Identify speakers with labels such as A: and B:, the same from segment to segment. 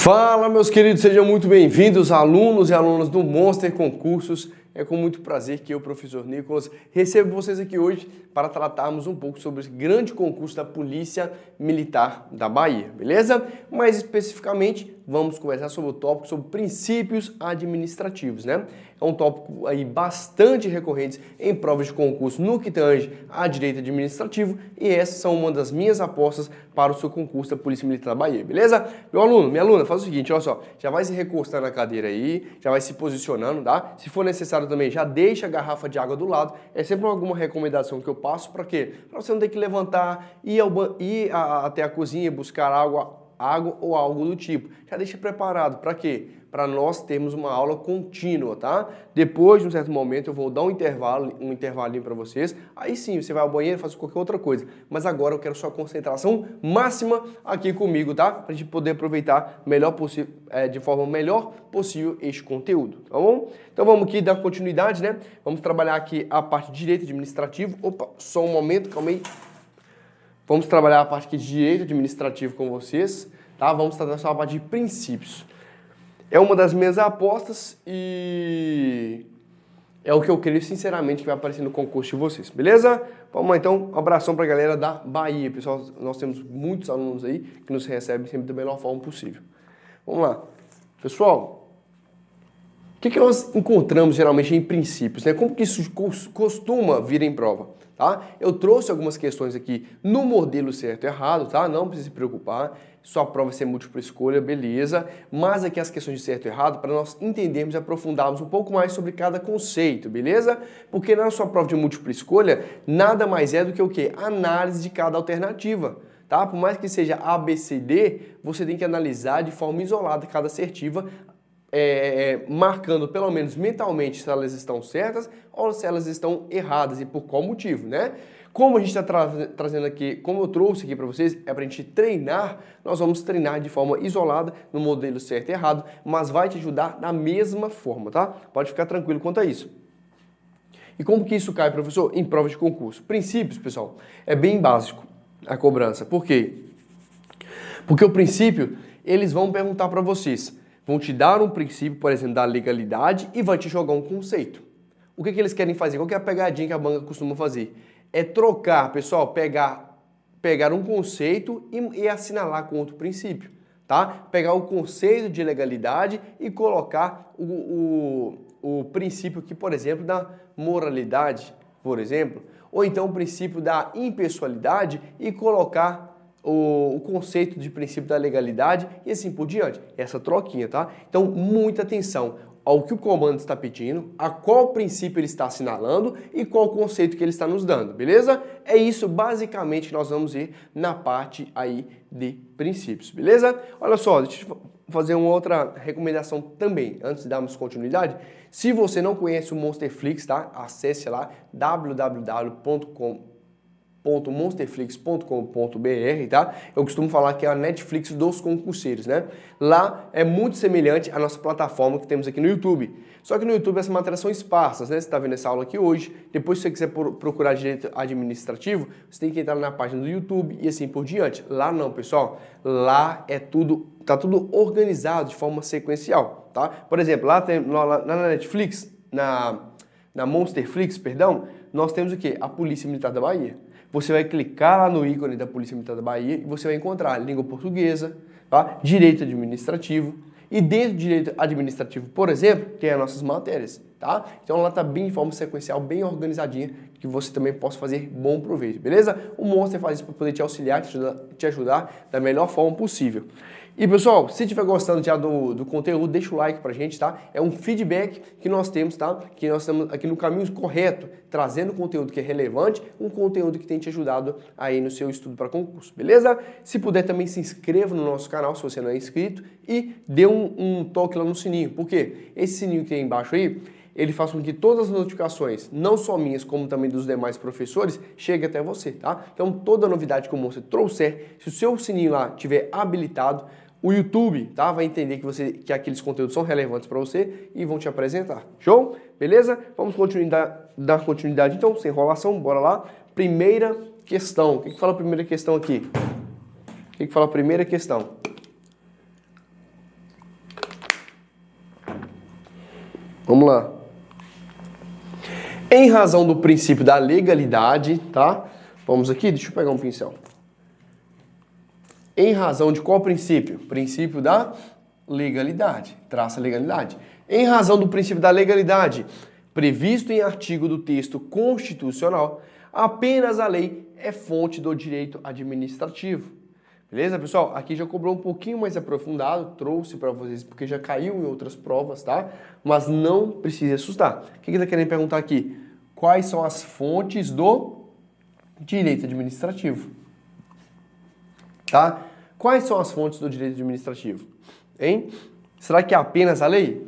A: Fala, meus queridos, sejam muito bem-vindos, alunos e alunas do Monster Concursos. É com muito prazer que eu, professor Nicolas, recebo vocês aqui hoje para tratarmos um pouco sobre esse grande concurso da Polícia Militar da Bahia, beleza? Mais especificamente, vamos conversar sobre o tópico sobre princípios administrativos, né? É um tópico aí bastante recorrente em provas de concurso no que tange a direito administrativo e essas são uma das minhas apostas para o seu concurso da Polícia Militar da Bahia, beleza? Meu aluno, minha aluna, faz o seguinte, olha só, já vai se recostar na cadeira aí, já vai se posicionando, tá? Se for necessário também, já deixa a garrafa de água do lado, é sempre alguma recomendação que eu passo, para quê? Para você não ter que levantar, ir até a cozinha, buscar água ou algo do tipo. Já deixa preparado, para quê? Para nós termos uma aula contínua, tá? Depois, de um certo momento, eu vou dar um intervalinho para vocês. Aí sim, você vai ao banheiro, faz qualquer outra coisa. Mas agora eu quero sua concentração máxima aqui comigo, tá? Para a gente poder aproveitar de forma melhor possível este conteúdo, tá bom? Então vamos aqui dar continuidade, né? Vamos trabalhar aqui a parte de direito administrativo. Opa, só um momento, calma aí. Vamos trabalhar a parte aqui de direito administrativo com vocês, tá? Vamos tratar só a parte de princípios. É uma das minhas apostas e é o que eu creio sinceramente que vai aparecer no concurso de vocês, beleza? Vamos lá então, um abração pra galera da Bahia, pessoal. Nós temos muitos alunos aí que nos recebem sempre da melhor forma possível. Vamos lá. Pessoal, o que nós encontramos geralmente em princípios, né? Como que isso costuma vir em prova? Tá? Eu trouxe algumas questões aqui no modelo certo e errado, tá? Não precisa se preocupar, sua prova vai ser múltipla escolha, beleza? Mas aqui as questões de certo e errado para nós entendermos e aprofundarmos um pouco mais sobre cada conceito, beleza? Porque na sua prova de múltipla escolha, nada mais é do que o quê? Análise de cada alternativa. Tá? Por mais que seja A, B, C, D, você tem que analisar de forma isolada cada assertiva, marcando pelo menos mentalmente se elas estão certas ou se elas estão erradas e por qual motivo, né? Como a gente está trazendo aqui, como eu trouxe aqui para vocês, é para a gente treinar, nós vamos treinar de forma isolada no modelo certo e errado, mas vai te ajudar da mesma forma, tá? Pode ficar tranquilo quanto a isso. E como que isso cai, professor? Em prova de concurso. Princípios, pessoal, é bem básico a cobrança. Por quê? Porque o princípio, eles vão perguntar para vocês, vão te dar um princípio, por exemplo, da legalidade e vai te jogar um conceito. O que eles querem fazer? Qual que é a pegadinha que a banca costuma fazer? É trocar, pessoal, pegar um conceito e assinalar com outro princípio, tá? Pegar o conceito de legalidade e colocar o princípio aqui, por exemplo, da moralidade, por exemplo, ou então o princípio da impessoalidade e colocar o conceito de princípio da legalidade e assim por diante. Essa troquinha, tá? Então, muita atenção ao que o comando está pedindo, a qual princípio ele está assinalando e qual conceito que ele está nos dando, beleza? É isso basicamente que nós vamos ver na parte aí de princípios, beleza? Olha só, deixa eu fazer uma outra recomendação também, antes de darmos continuidade. Se você não conhece o Monsterflix, tá? Acesse lá www.monsterflix.com.br, tá? Eu costumo falar que é a Netflix dos concurseiros, né? Lá é muito semelhante à nossa plataforma que temos aqui no YouTube. Só que no YouTube essas matérias são esparsas, né? Você está vendo essa aula aqui hoje. Depois, se você quiser procurar direito administrativo, você tem que entrar na página do YouTube e assim por diante. Lá não, pessoal. Lá tá tudo organizado de forma sequencial, tá? Por exemplo, lá na Netflix, na Monsterflix, perdão, nós temos o quê? A Polícia Militar da Bahia. Você vai clicar lá no ícone da Polícia Militar da Bahia e você vai encontrar língua portuguesa, tá? Direito administrativo. E dentro do direito administrativo, por exemplo, tem as nossas matérias, tá? Então ela está bem de forma sequencial, bem organizadinha, que você também possa fazer bom proveito, beleza? O Monster faz isso para poder te auxiliar, te ajudar da melhor forma possível. E pessoal, se estiver gostando já do conteúdo, deixa o like pra gente, tá? É um feedback que nós temos, tá? Que nós estamos aqui no caminho correto, trazendo conteúdo que é relevante, um conteúdo que tem te ajudado aí no seu estudo para concurso, beleza? Se puder também se inscreva no nosso canal, se você não é inscrito, e dê um toque lá no sininho. Por quê? Esse sininho que tem embaixo aí, ele faz com que todas as notificações, não só minhas, como também dos demais professores, cheguem até você, tá? Então, toda novidade que o Monster trouxer, se o seu sininho lá estiver habilitado, o YouTube, tá, vai entender que aqueles conteúdos são relevantes para você e vão te apresentar. Show? Beleza? Vamos dar continuidade então, sem enrolação, bora lá. Primeira questão. O que fala a primeira questão aqui? O que fala a primeira questão? Vamos lá. Em razão do princípio da legalidade, tá? Vamos aqui, deixa eu pegar um pincel. Em razão de qual princípio? Princípio da legalidade. Traça a legalidade. Em razão do princípio da legalidade, previsto em artigo do texto constitucional, apenas a lei é fonte do direito administrativo. Beleza, pessoal? Aqui já cobrou um pouquinho mais aprofundado, trouxe para vocês porque já caiu em outras provas, tá? Mas não precisa assustar. O que ele está querendo perguntar aqui? Quais são as fontes do direito administrativo? Tá? Quais são as fontes do direito administrativo? Hein? Será que é apenas a lei?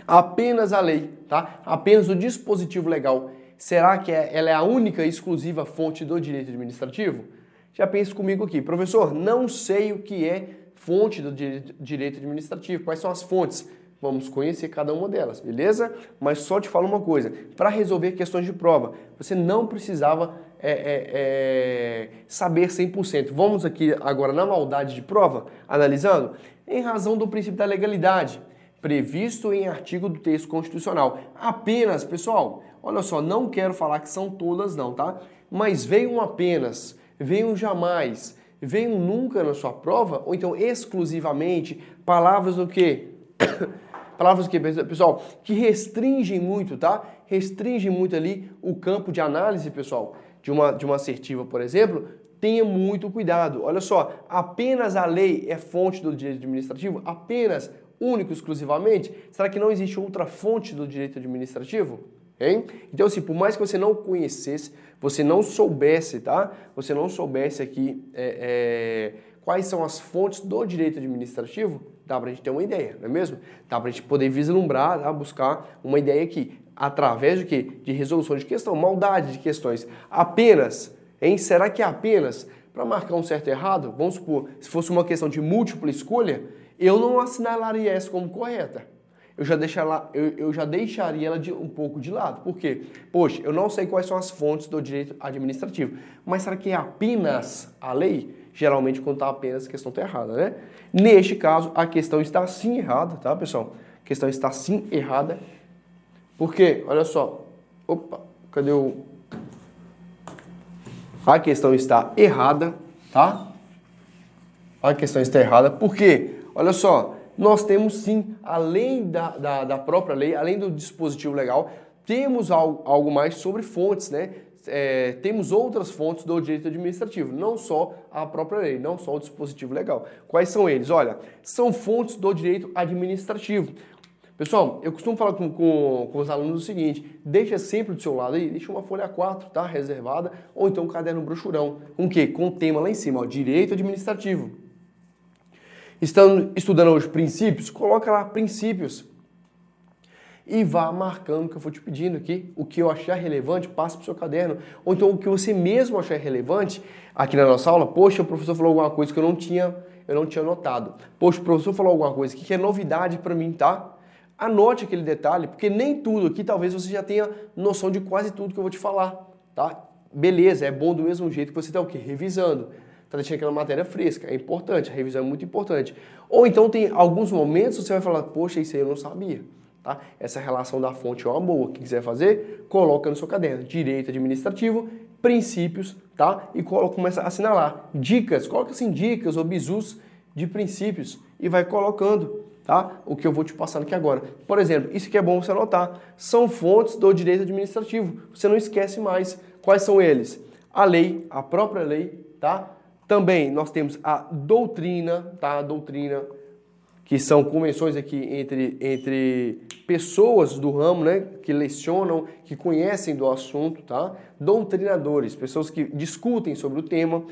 A: Apenas a lei, tá? Apenas o dispositivo legal. Será que ela é a única e exclusiva fonte do direito administrativo? Já pensa comigo aqui. Professor, não sei o que é fonte do direito administrativo. Quais são as fontes? Vamos conhecer cada uma delas, beleza? Mas só te falo uma coisa. Para resolver questões de prova, você não precisava saber 100%. Vamos aqui agora na maldade de prova, analisando. Em razão do princípio da legalidade, previsto em artigo do texto constitucional. Apenas, pessoal, olha só, não quero falar que são todas não, tá? Mas veio um apenas, veio um jamais, veio um nunca na sua prova, ou então exclusivamente, palavras do quê? Palavras que, pessoal, que restringem muito, tá? Restringem muito ali o campo de análise, pessoal, de uma assertiva, por exemplo. Tenha muito cuidado. Olha só, apenas a lei é fonte do direito administrativo? Apenas, único, exclusivamente? Será que não existe outra fonte do direito administrativo? Hein? Então, assim, por mais que você não conhecesse, você não soubesse, tá? Você não soubesse aqui quais são as fontes do direito administrativo, dá pra gente ter uma ideia, não é mesmo? Dá pra gente poder vislumbrar, tá? Buscar uma ideia aqui, através de quê? De resolução de questão, maldade de questões. Apenas, hein? Será que é apenas para marcar um certo e errado? Vamos supor, se fosse uma questão de múltipla escolha, eu não assinalaria essa como correta. Eu já deixaria ela um pouco de lado. Por quê? Poxa, eu não sei quais são as fontes do direito administrativo. Mas será que é apenas a lei? Geralmente, quando está apenas, a questão está errada, né? Neste caso, a questão está sim errada, tá, pessoal? A questão está sim errada. Por quê? Olha só. Opa, cadê o... A questão está errada, tá? A questão está errada. Por quê? Olha só. Nós temos sim, além da própria lei, além do dispositivo legal, temos algo mais sobre fontes, né? Temos outras fontes do direito administrativo, não só a própria lei, não só o dispositivo legal. Quais são eles? Olha, são fontes do direito administrativo. Pessoal, eu costumo falar com os alunos o seguinte, deixa sempre do seu lado aí, deixa uma folha A4, tá? Reservada, ou então um caderno brochurão. Com o quê? Com o tema lá em cima, ó, direito administrativo. Estão estudando hoje princípios? Coloca lá princípios e vá marcando o que eu for te pedindo aqui. O que eu achar relevante, passa para o seu caderno. Ou então o que você mesmo achar relevante aqui na nossa aula. Poxa, o professor falou alguma coisa que eu não tinha notado. Poxa, o professor falou alguma coisa que é novidade para mim, tá? Anote aquele detalhe, porque nem tudo aqui talvez você já tenha noção de quase tudo que eu vou te falar, tá? Beleza, é bom do mesmo jeito que você está o quê? Revisando. Está deixando aquela matéria fresca, é importante, a revisão é muito importante. Ou então tem alguns momentos que você vai falar, poxa, isso aí eu não sabia. Tá? Essa relação da fonte é uma boa. O que quiser fazer, coloca no seu caderno. Direito administrativo, princípios, tá? E começa a assinalar. Dicas, coloca assim dicas ou bizus de princípios e vai colocando, tá? O que eu vou te passando aqui agora. Por exemplo, isso que é bom você anotar. São fontes do direito administrativo. Você não esquece mais. Quais são eles? A lei, a própria lei, tá? Também nós temos a doutrina, tá? A doutrina, que são convenções aqui entre pessoas do ramo, né? Que lecionam, que conhecem do assunto, tá? Doutrinadores, pessoas que discutem sobre o tema.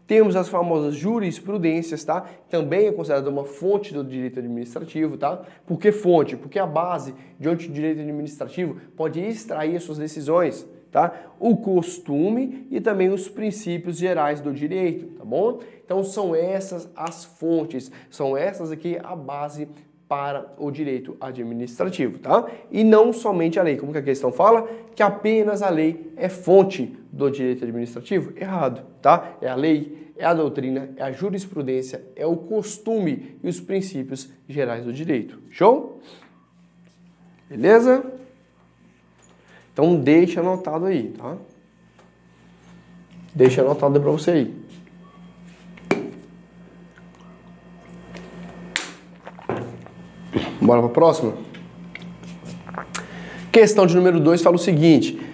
A: Temos as famosas jurisprudências, tá? Também é considerada uma fonte do direito administrativo, tá? Por que fonte? Porque a base de onde o direito administrativo pode extrair as suas decisões, tá? O costume e também os princípios gerais do direito, tá bom? Então são essas as fontes, são essas aqui a base para o direito administrativo, tá? E não somente a lei, como que a questão fala, que apenas a lei é fonte do direito administrativo? Errado, tá? É a lei, é a doutrina, é a jurisprudência, é o costume e os princípios gerais do direito. Show? Beleza? Então deixa anotado aí, tá? Deixa anotado para você aí. Bora para a próxima? Questão de número 2 fala o seguinte: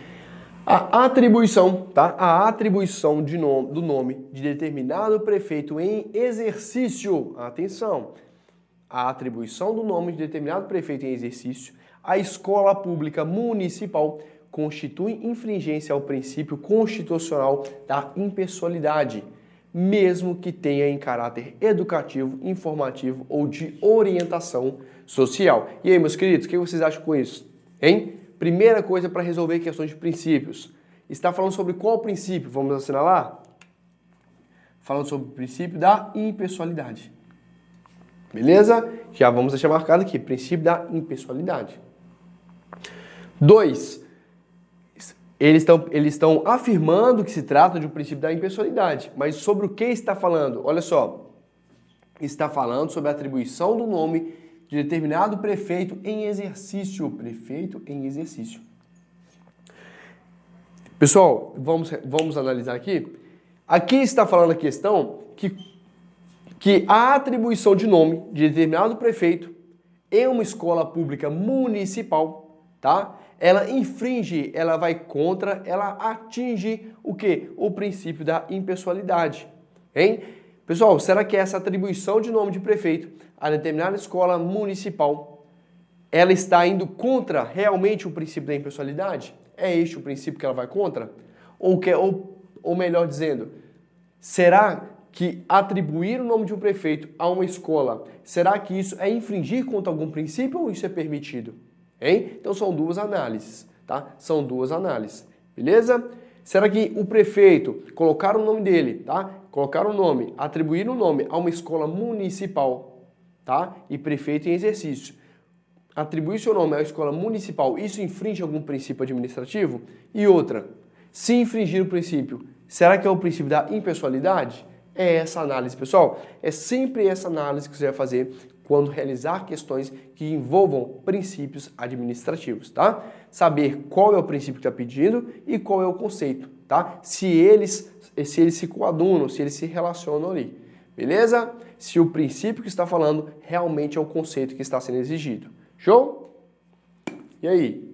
A: a atribuição, tá? A atribuição do nome de determinado prefeito em exercício, atenção, a atribuição do nome de determinado prefeito em exercício à escola pública municipal constitui infringência ao princípio constitucional da impessoalidade, mesmo que tenha em caráter educativo, informativo ou de orientação social. E aí, meus queridos, o que vocês acham com isso? Hein? Primeira coisa para resolver questões de princípios. Está falando sobre qual princípio? Vamos assinalar? Falando sobre o princípio da impessoalidade. Beleza? Já vamos deixar marcado aqui, princípio da impessoalidade. 2. Eles estão afirmando que se trata de um princípio da impessoalidade. Mas sobre o que está falando? Olha só. Está falando sobre a atribuição do nome de determinado prefeito em exercício. Prefeito em exercício. Pessoal, vamos analisar aqui. Aqui está falando a questão que a atribuição de nome de determinado prefeito em uma escola pública municipal, tá? Ela infringe, ela vai contra, ela atinge o quê? O princípio da impessoalidade, hein? Pessoal, será que essa atribuição de nome de prefeito a determinada escola municipal, ela está indo contra realmente o princípio da impessoalidade? É este o princípio que ela vai contra? Ou melhor dizendo, será que atribuir o nome de um prefeito a uma escola, será que isso é infringir contra algum princípio ou isso é permitido? Hein? Então são duas análises, tá? São duas análises, beleza? Será que o prefeito colocar o nome dele, tá? Colocar o nome, atribuir o nome a uma escola municipal, tá? E prefeito em exercício, atribuir seu nome à escola municipal, isso infringe algum princípio administrativo? E outra, se infringir o princípio, será que é o princípio da impessoalidade? É essa análise, pessoal. É sempre essa análise que você vai fazer quando realizar questões que envolvam princípios administrativos, tá? Saber qual é o princípio que está pedindo e qual é o conceito, tá? Se eles se coadunam, se eles se relacionam ali, beleza? Se o princípio que está falando realmente é o conceito que está sendo exigido. Show? E aí?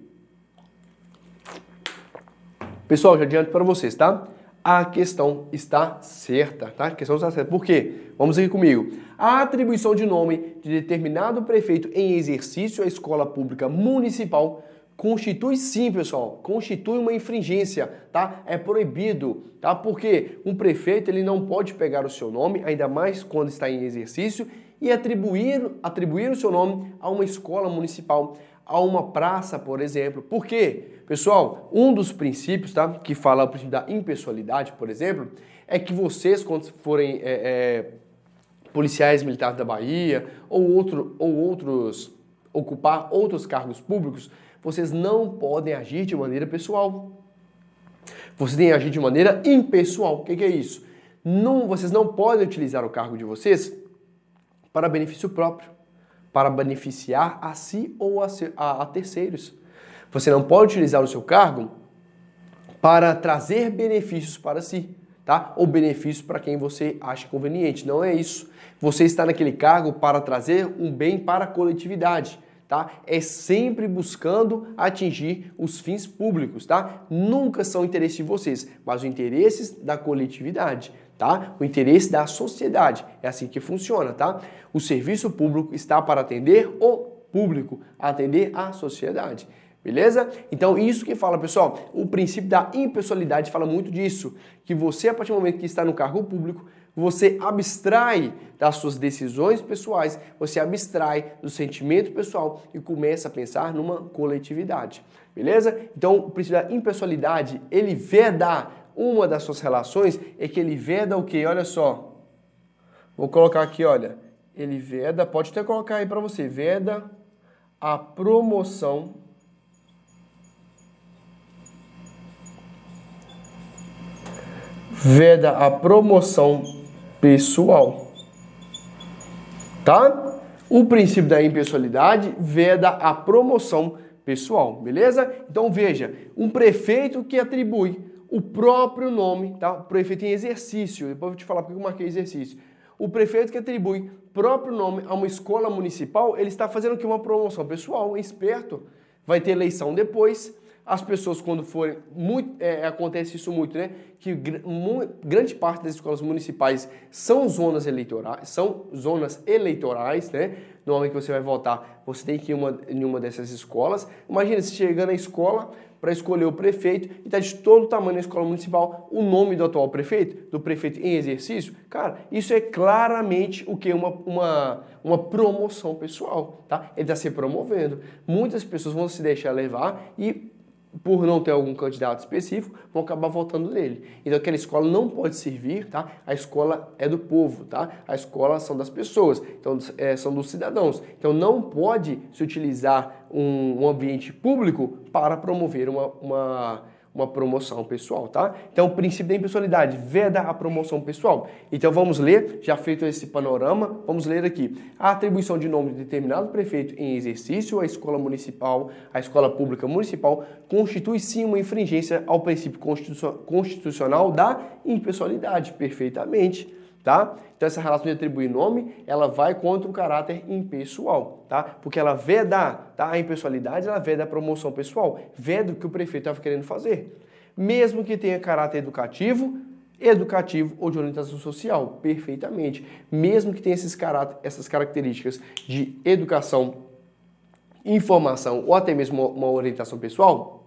A: Pessoal, já adianto para vocês, tá? A questão está certa, tá? A questão está certa. Por quê? Vamos aqui comigo. A atribuição de nome de determinado prefeito em exercício à escola pública municipal constitui sim, pessoal, constitui uma infringência, tá? É proibido, tá? Porque um prefeito, ele não pode pegar o seu nome, ainda mais quando está em exercício, e atribuir o seu nome a uma escola municipal, a uma praça, por exemplo. Por quê? Pessoal, um dos princípios, tá, que fala o princípio da impessoalidade, por exemplo, é que vocês, quando forem policiais militares da Bahia ou ocupar outros cargos públicos, vocês não podem agir de maneira pessoal. Vocês têm que agir de maneira impessoal. O que é isso? Vocês não podem utilizar o cargo de vocês para benefício próprio, para beneficiar a si ou a terceiros. Você não pode utilizar o seu cargo para trazer benefícios para si, tá? Ou benefícios para quem você acha conveniente. Não é isso. Você está naquele cargo para trazer um bem para a coletividade, tá? É sempre buscando atingir os fins públicos, tá? Nunca são interesses de vocês, mas os interesses da coletividade, tá? O interesse da sociedade. É assim que funciona, tá? O serviço público está para atender o público, atender a sociedade. Beleza? Então, isso que fala, pessoal, o princípio da impessoalidade fala muito disso, que você, a partir do momento que está no cargo público, você abstrai das suas decisões pessoais, você abstrai do sentimento pessoal e começa a pensar numa coletividade. Beleza? Então, o princípio da impessoalidade, ele veda uma das suas relações, é que ele veda o quê? Olha só. Vou colocar aqui, olha. Ele veda, pode até colocar aí para você, veda a promoção pessoal, tá? O princípio da impessoalidade veda a promoção pessoal, beleza? Então veja, um prefeito que atribui o próprio nome, tá? O prefeito em exercício, depois eu vou te falar porque eu marquei exercício. O prefeito que atribui próprio nome a uma escola municipal, ele está fazendo aqui uma promoção pessoal, esperto, vai ter eleição depois. As pessoas, quando forem, acontece isso muito, né? Que grande parte das escolas municipais são zonas eleitorais, né? No momento que você vai votar, você tem que ir em uma dessas escolas. Imagina se chegando na escola para escolher o prefeito e está de todo o tamanho na escola municipal o nome do atual prefeito, do prefeito em exercício. Cara, isso é claramente o que? Uma promoção pessoal, tá? Ele está se promovendo. Muitas pessoas vão se deixar levar e, por não ter algum candidato específico, vão acabar votando nele. Então aquela escola não pode servir, tá? A escola é do povo, tá? A escola são das pessoas, então são dos cidadãos. Então não pode se utilizar um ambiente público para promover uma promoção pessoal, tá? Então, o princípio da impessoalidade veda a promoção pessoal. Então, vamos ler, já feito esse panorama, vamos ler aqui. A atribuição de nome de determinado prefeito em exercício à escola municipal, à escola pública municipal, constitui sim uma infringência ao princípio constitucional da impessoalidade, perfeitamente, tá? Então, essa relação de atribuir nome, ela vai contra o caráter impessoal, tá? Porque ela veda, tá? A impessoalidade, ela veda a promoção pessoal, veda o que o prefeito estava querendo fazer. Mesmo que tenha caráter educativo ou de orientação social, perfeitamente. Mesmo que tenha essas características de educação, informação ou até mesmo uma orientação pessoal,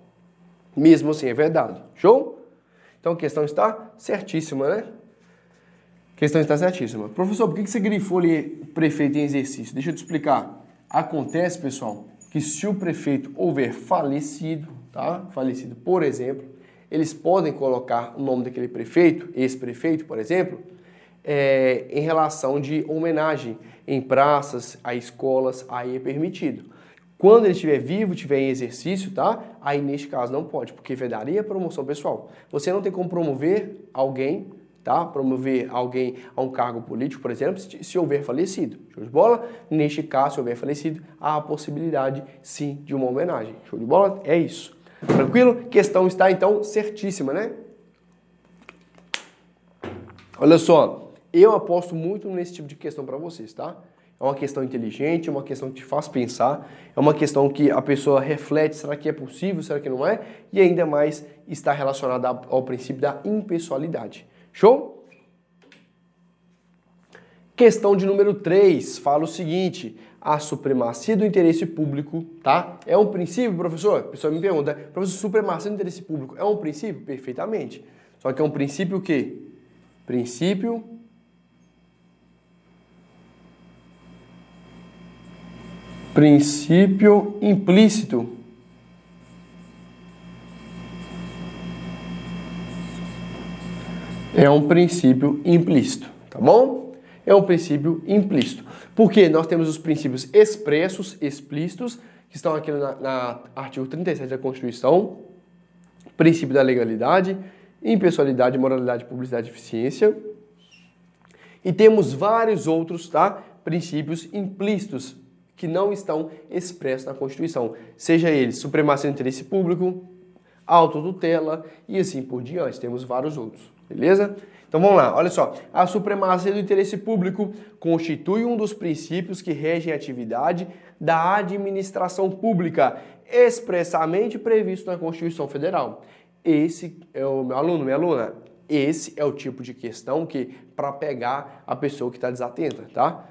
A: mesmo assim é vedado. Show? Então, a questão está certíssima, né? A questão está certíssima. Professor, por que você grifou ali prefeito em exercício? Deixa eu te explicar. Acontece, pessoal, que se o prefeito houver falecido, tá? Falecido, por exemplo, eles podem colocar o nome daquele prefeito, ex-prefeito, por exemplo, em relação de homenagem em praças, a escolas, aí é permitido. Quando ele estiver vivo, estiver em exercício, tá? Aí neste caso não pode, porque vedaria a promoção pessoal. Você não tem como promover alguém, tá? Promover alguém a um cargo político, por exemplo, se houver falecido. Show de bola? Neste caso, se houver falecido, há a possibilidade, sim, de uma homenagem. Show de bola? É isso. Tranquilo? Questão está, então, certíssima, né? Olha só, eu aposto muito nesse tipo de questão para vocês, tá? É uma questão inteligente, é uma questão que te faz pensar, é uma questão que a pessoa reflete, será que é possível, será que não é? E ainda mais está relacionada ao princípio da impessoalidade. Show? Questão de número 3, fala o seguinte: a supremacia do interesse público, tá? É um princípio, professor? A pessoa me pergunta, professor, supremacia do interesse público é um princípio? Perfeitamente. Só que é um princípio o quê? Princípio implícito. É um princípio implícito, tá bom? É um princípio implícito. Porque nós temos os princípios expressos, explícitos, que estão aqui na artigo 37 da Constituição, princípio da legalidade, impessoalidade, moralidade, publicidade e eficiência. E temos vários outros, tá? Princípios implícitos, que não estão expressos na Constituição. Seja eles supremacia do interesse público, autotutela e assim por diante. Temos vários outros. Beleza? Então vamos lá, olha só. A supremacia do interesse público constitui um dos princípios que regem a atividade da administração pública, expressamente previsto na Constituição Federal. Esse é o meu aluno, minha aluna. Esse é o tipo de questão que, para pegar a pessoa que está desatenta, tá?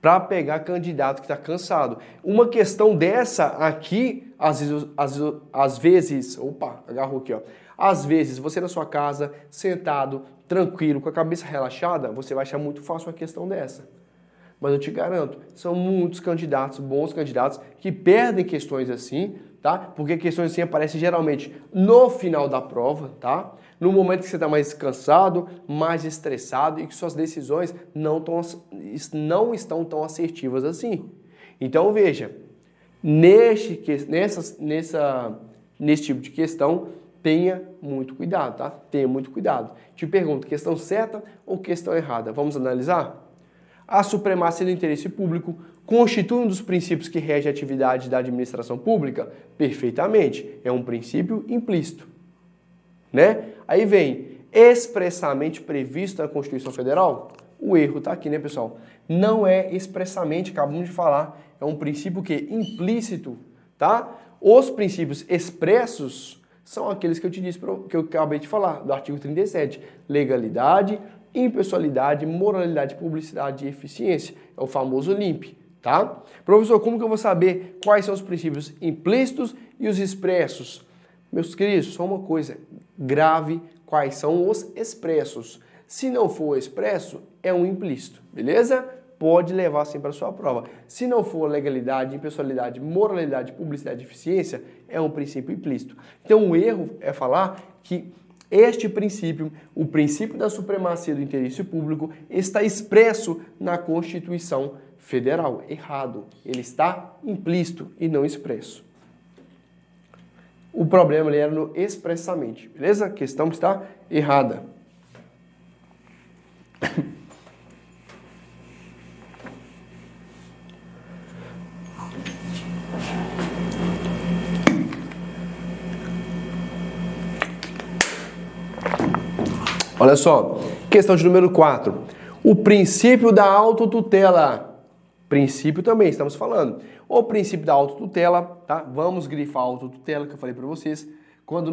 A: Para pegar candidato que está cansado. Uma questão dessa aqui, às vezes, opa, agarrou aqui, ó. Às vezes, você na sua casa, sentado, tranquilo, com a cabeça relaxada, você vai achar muito fácil uma questão dessa. Mas eu te garanto, são muitos candidatos, bons candidatos, que perdem questões assim, tá? Porque questões assim aparecem geralmente no final da prova, tá? No momento que você está mais cansado, mais estressado e que suas decisões não estão tão assertivas assim. Então, veja, nesse tipo de questão, tenha muito cuidado, tá? Tenha muito cuidado. Te pergunto, questão certa ou questão errada? Vamos analisar? A supremacia do interesse público constitui um dos princípios que rege a atividade da administração pública? Perfeitamente. É um princípio implícito, né? Aí vem, expressamente previsto na Constituição Federal? O erro está aqui, né, pessoal? Não é expressamente, acabamos de falar, é um princípio que implícito, tá? Os princípios expressos são aqueles que eu te disse, que eu acabei de falar, do artigo 37, legalidade, impessoalidade, moralidade, publicidade e eficiência. É o famoso LIMP, tá? Professor, como que eu vou saber quais são os princípios implícitos e os expressos? Meus queridos, só uma coisa, grave quais são os expressos. Se não for expresso, é um implícito, beleza? Pode levar sempre para a sua prova. Se não for legalidade, impessoalidade, moralidade, publicidade e eficiência, é um princípio implícito. Então o erro é falar que este princípio, o princípio da supremacia do interesse público, está expresso na Constituição Federal. Errado. Ele está implícito e não expresso. O problema ali era no expressamente, beleza? A questão está errada. Olha só, questão de número 4. O princípio da autotutela. Princípio também, estamos falando. O princípio da autotutela, tá? Vamos grifar a autotutela que eu falei para vocês. Quando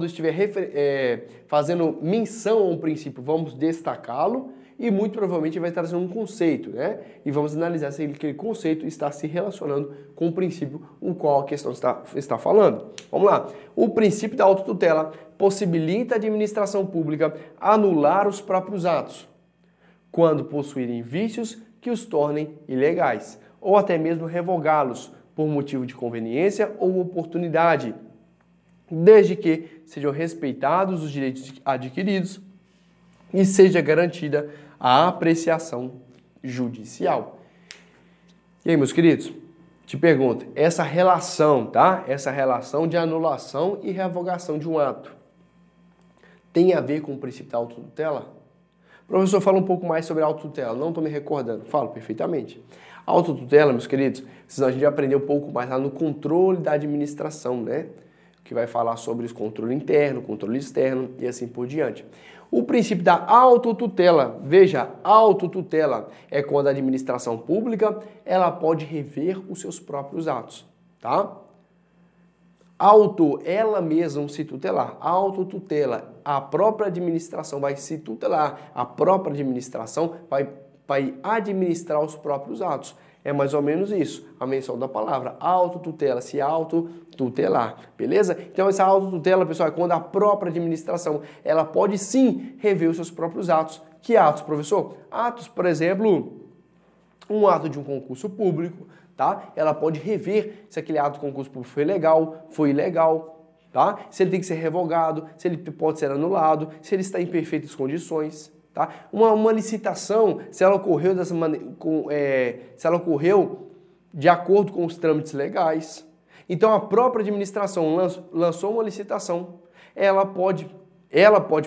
A: estiver fazendo menção a um princípio, vamos destacá-lo e muito provavelmente vai trazer um conceito, né? E vamos analisar se aquele conceito está se relacionando com o princípio o qual a questão está falando. Vamos lá. O princípio da autotutela possibilita a administração pública anular os próprios atos, quando possuírem vícios que os tornem ilegais, ou até mesmo revogá-los por motivo de conveniência ou oportunidade, desde que sejam respeitados os direitos adquiridos e seja garantida a apreciação judicial. E aí, meus queridos, te pergunto, essa relação, tá? Essa relação de anulação e revogação de um ato tem a ver com o princípio da autotutela? Professor, fala um pouco mais sobre a autotutela. Não estou me recordando. Falo perfeitamente. A autotutela, meus queridos, a gente vai aprender um pouco mais lá no controle da administração, né? Que vai falar sobre o controle interno, controle externo e assim por diante. O princípio da autotutela, veja, autotutela é quando a administração pública ela pode rever os seus próprios atos, tá? Ela mesma se tutelar, autotutela, a própria administração vai se tutelar, a própria administração vai administrar os próprios atos. É mais ou menos isso, a menção da palavra, autotutela, se autotutelar, beleza? Então essa autotutela, pessoal, é quando a própria administração, ela pode sim rever os seus próprios atos. Que atos, professor? Atos, por exemplo, um ato de um concurso público, tá? Ela pode rever se aquele ato de concurso público foi legal, foi ilegal, tá? Se ele tem que ser revogado, se ele pode ser anulado, se ele está em perfeitas condições, tá? Uma licitação, se ela ocorreu se ela ocorreu de acordo com os trâmites legais. Então a própria administração lançou uma licitação, ela pode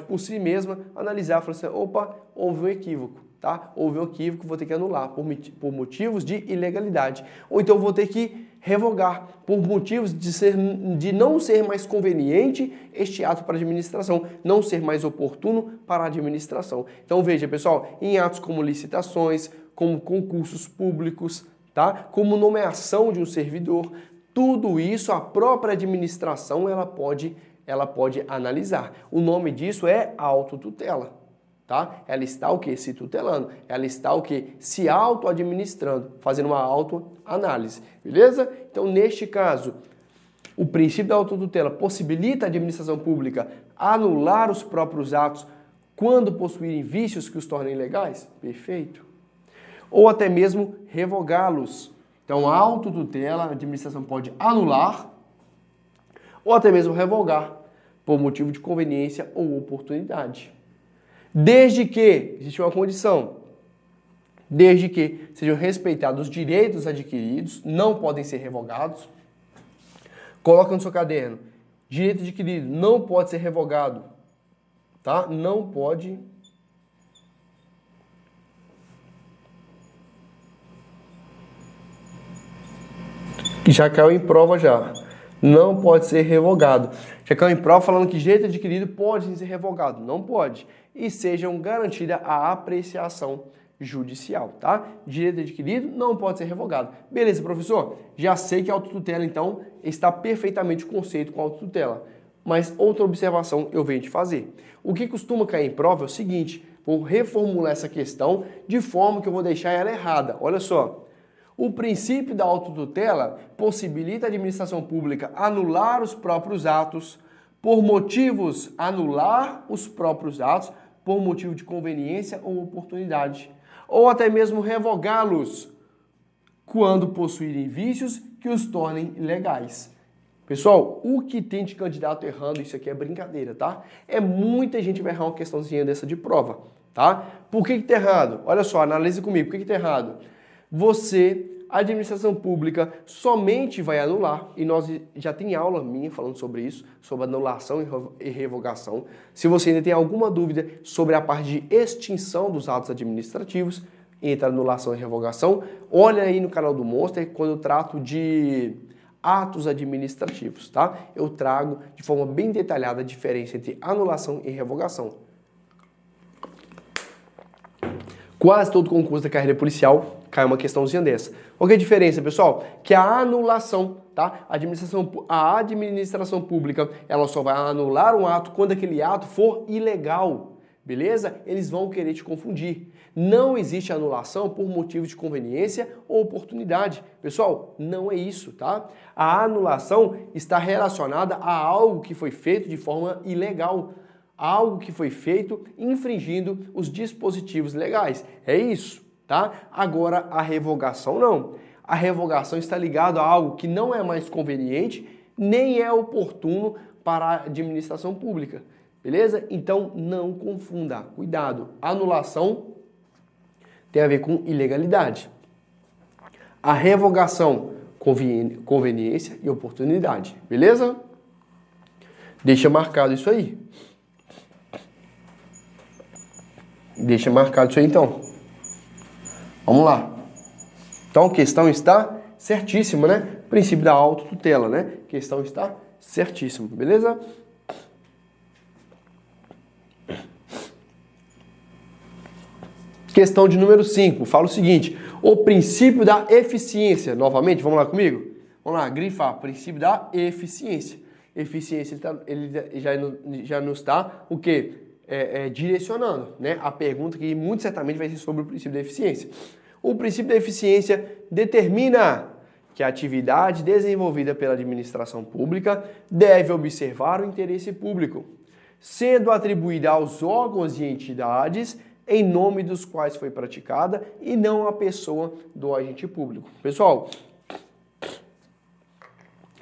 A: por si mesma analisar e falar assim, opa, houve um equívoco. Tá? Houve um equívoco, vou ter que anular por motivos de ilegalidade. Ou então vou ter que revogar por motivos de não ser mais conveniente este ato para a administração, não ser mais oportuno para a administração. Então veja, pessoal, em atos como licitações, como concursos públicos, tá? Como nomeação de um servidor, tudo isso a própria administração ela pode analisar. O nome disso é autotutela. Tá? Ela está o quê? Se tutelando. Ela está o quê? Se auto-administrando, fazendo uma autoanálise. Beleza? Então, neste caso, o princípio da autotutela possibilita a administração pública anular os próprios atos quando possuírem vícios que os tornem ilegais? Perfeito. Ou até mesmo revogá-los. Então, a autotutela, a administração pode anular ou até mesmo revogar por motivo de conveniência ou oportunidade. Desde que, existe uma condição, desde que sejam respeitados os direitos adquiridos, não podem ser revogados. Coloca no seu caderno, direito adquirido não pode ser revogado, tá? Não pode Já caiu em prova já. Não pode ser revogado. Já caiu em prova falando que direito adquirido pode ser revogado. Não pode. E sejam garantida a apreciação judicial, tá? Direito adquirido não pode ser revogado. Beleza, professor? Já sei que a autotutela, então, está perfeitamente o conceito com a autotutela. Mas outra observação eu venho te fazer. O que costuma cair em prova é o seguinte, vou reformular essa questão de forma que eu vou deixar ela errada. Olha só. O princípio da autotutela possibilita a administração pública anular os próprios atos por motivos, anular os próprios atos por motivo de conveniência ou oportunidade, ou até mesmo revogá-los quando possuírem vícios que os tornem ilegais. Pessoal, o que tem de candidato errando, isso aqui é brincadeira, tá? É muita gente vai errar uma questãozinha dessa de prova, tá? Por que tá errado? Olha só, analise comigo, por que tá errado? Você, a administração pública, somente vai anular, e nós já tem aula minha falando sobre isso, sobre anulação e revogação. Se você ainda tem alguma dúvida sobre a parte de extinção dos atos administrativos, entre anulação e revogação, olha aí no canal do Monster, quando eu trato de atos administrativos, tá? Eu trago de forma bem detalhada a diferença entre anulação e revogação. Quase todo concurso da carreira policial cai uma questãozinha dessa. Qual que é a diferença, pessoal? Que a anulação, tá? A administração pública, ela só vai anular um ato quando aquele ato for ilegal, beleza? Eles vão querer te confundir. Não existe anulação por motivo de conveniência ou oportunidade. Pessoal, não é isso, tá? A anulação está relacionada a algo que foi feito de forma ilegal, algo que foi feito infringindo os dispositivos legais. É isso, tá? Agora, a revogação não. A revogação está ligada a algo que não é mais conveniente, nem é oportuno para a administração pública. Beleza? Então, não confunda. Cuidado. Anulação tem a ver com ilegalidade. A revogação, conveniência e oportunidade. Beleza? Deixa marcado isso aí. Deixa marcado isso aí, então. Vamos lá. Então, a questão está certíssima, né? Princípio da autotutela, né? A questão está certíssima, beleza? Questão de número 5, fala o seguinte, o princípio da eficiência, novamente, vamos lá comigo? Vamos lá, grifar, princípio da eficiência. Eficiência, ele já nos está, o quê? Direcionando, né? A pergunta que muito certamente vai ser sobre o princípio da eficiência. O princípio da eficiência determina que a atividade desenvolvida pela administração pública deve observar o interesse público, sendo atribuída aos órgãos e entidades em nome dos quais foi praticada e não à pessoa do agente público. Pessoal,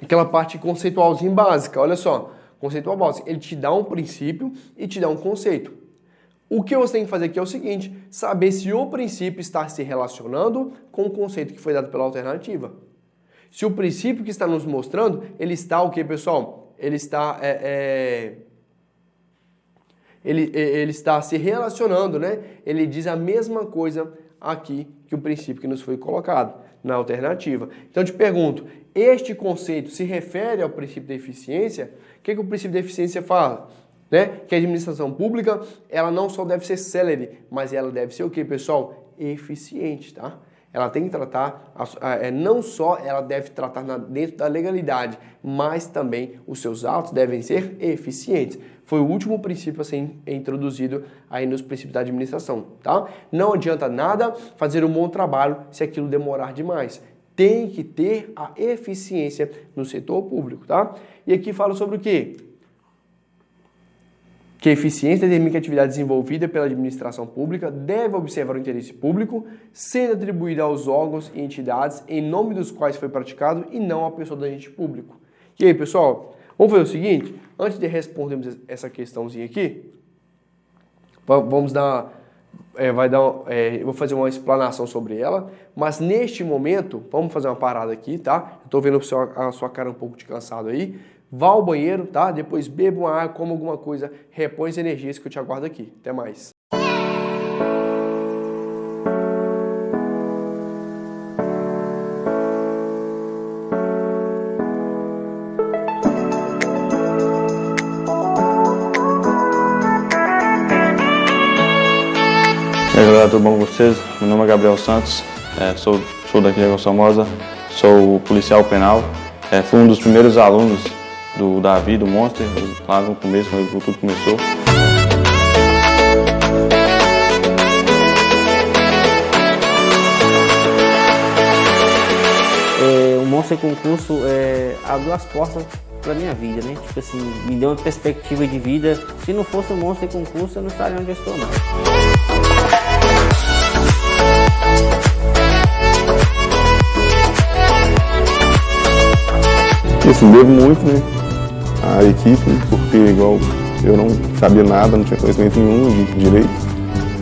A: aquela parte conceitualzinha básica, olha só, conceitual básico, ele te dá um princípio e te dá um conceito. O que você tem que fazer aqui é o seguinte, saber se o princípio está se relacionando com o conceito que foi dado pela alternativa. Se o princípio que está nos mostrando, ele está o que, pessoal? Ele está ele está se relacionando, né? Ele diz a mesma coisa aqui que o princípio que nos foi colocado na alternativa. Então, eu te pergunto, este conceito se refere ao princípio da eficiência? O que o princípio da eficiência fala? Né? Que a administração pública, ela não só deve ser célere, mas ela deve ser o que, pessoal? Eficiente, tá? Ela tem que tratar, não só ela deve tratar dentro da legalidade, mas também os seus atos devem ser eficientes. Foi o último princípio a ser introduzido aí nos princípios da administração, tá? Não adianta nada fazer um bom trabalho se aquilo demorar demais. Tem que ter a eficiência no setor público, tá? E aqui fala sobre o quê? Que a eficiência determina que a atividade desenvolvida pela administração pública deve observar o interesse público, sendo atribuída aos órgãos e entidades em nome dos quais foi praticado e não à pessoa do agente público. E aí, pessoal, vamos fazer o seguinte, antes de respondermos essa questãozinha aqui, vamos dar, eu vou fazer uma explanação sobre ela, mas neste momento, vamos fazer uma parada aqui, tá? Eu tô vendo a sua cara um pouco de cansado aí. Vá ao banheiro, tá? Depois beba uma água, coma alguma coisa, repõe as energias que eu te aguardo aqui. Até mais.
B: galera, tudo bom com vocês? Meu nome é Gabriel Santos, sou daqui de Águas Formosas, sou policial penal, fui um dos primeiros alunos do Davi, do Monster, lá no começo, quando tudo começou.
C: O Monster Concurso abriu as portas para minha vida, né? Tipo assim, me deu uma perspectiva de vida. Se não fosse o Monster Concurso, eu não estaria onde eu estou, não.
D: Assim, devo muito, né, à equipe, porque igual eu não sabia nada, não tinha conhecimento nenhum de direito.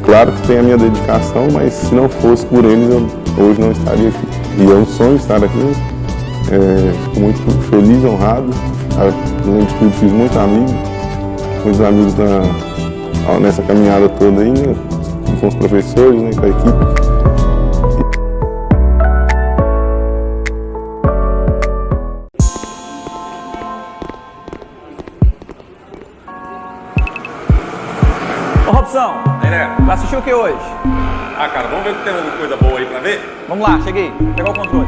D: Claro que tem a minha dedicação, mas se não fosse por eles, eu hoje não estaria aqui. E é um sonho estar aqui, fico muito feliz, honrado. Além de tudo, fiz muitos amigos nessa caminhada toda aí, né, com os professores, né, com a equipe.
E: Ô Robson, vai assistir o que hoje?
F: Ah, cara, vamos ver se tem alguma coisa boa aí pra ver?
E: Vamos lá, cheguei. Pegou o controle.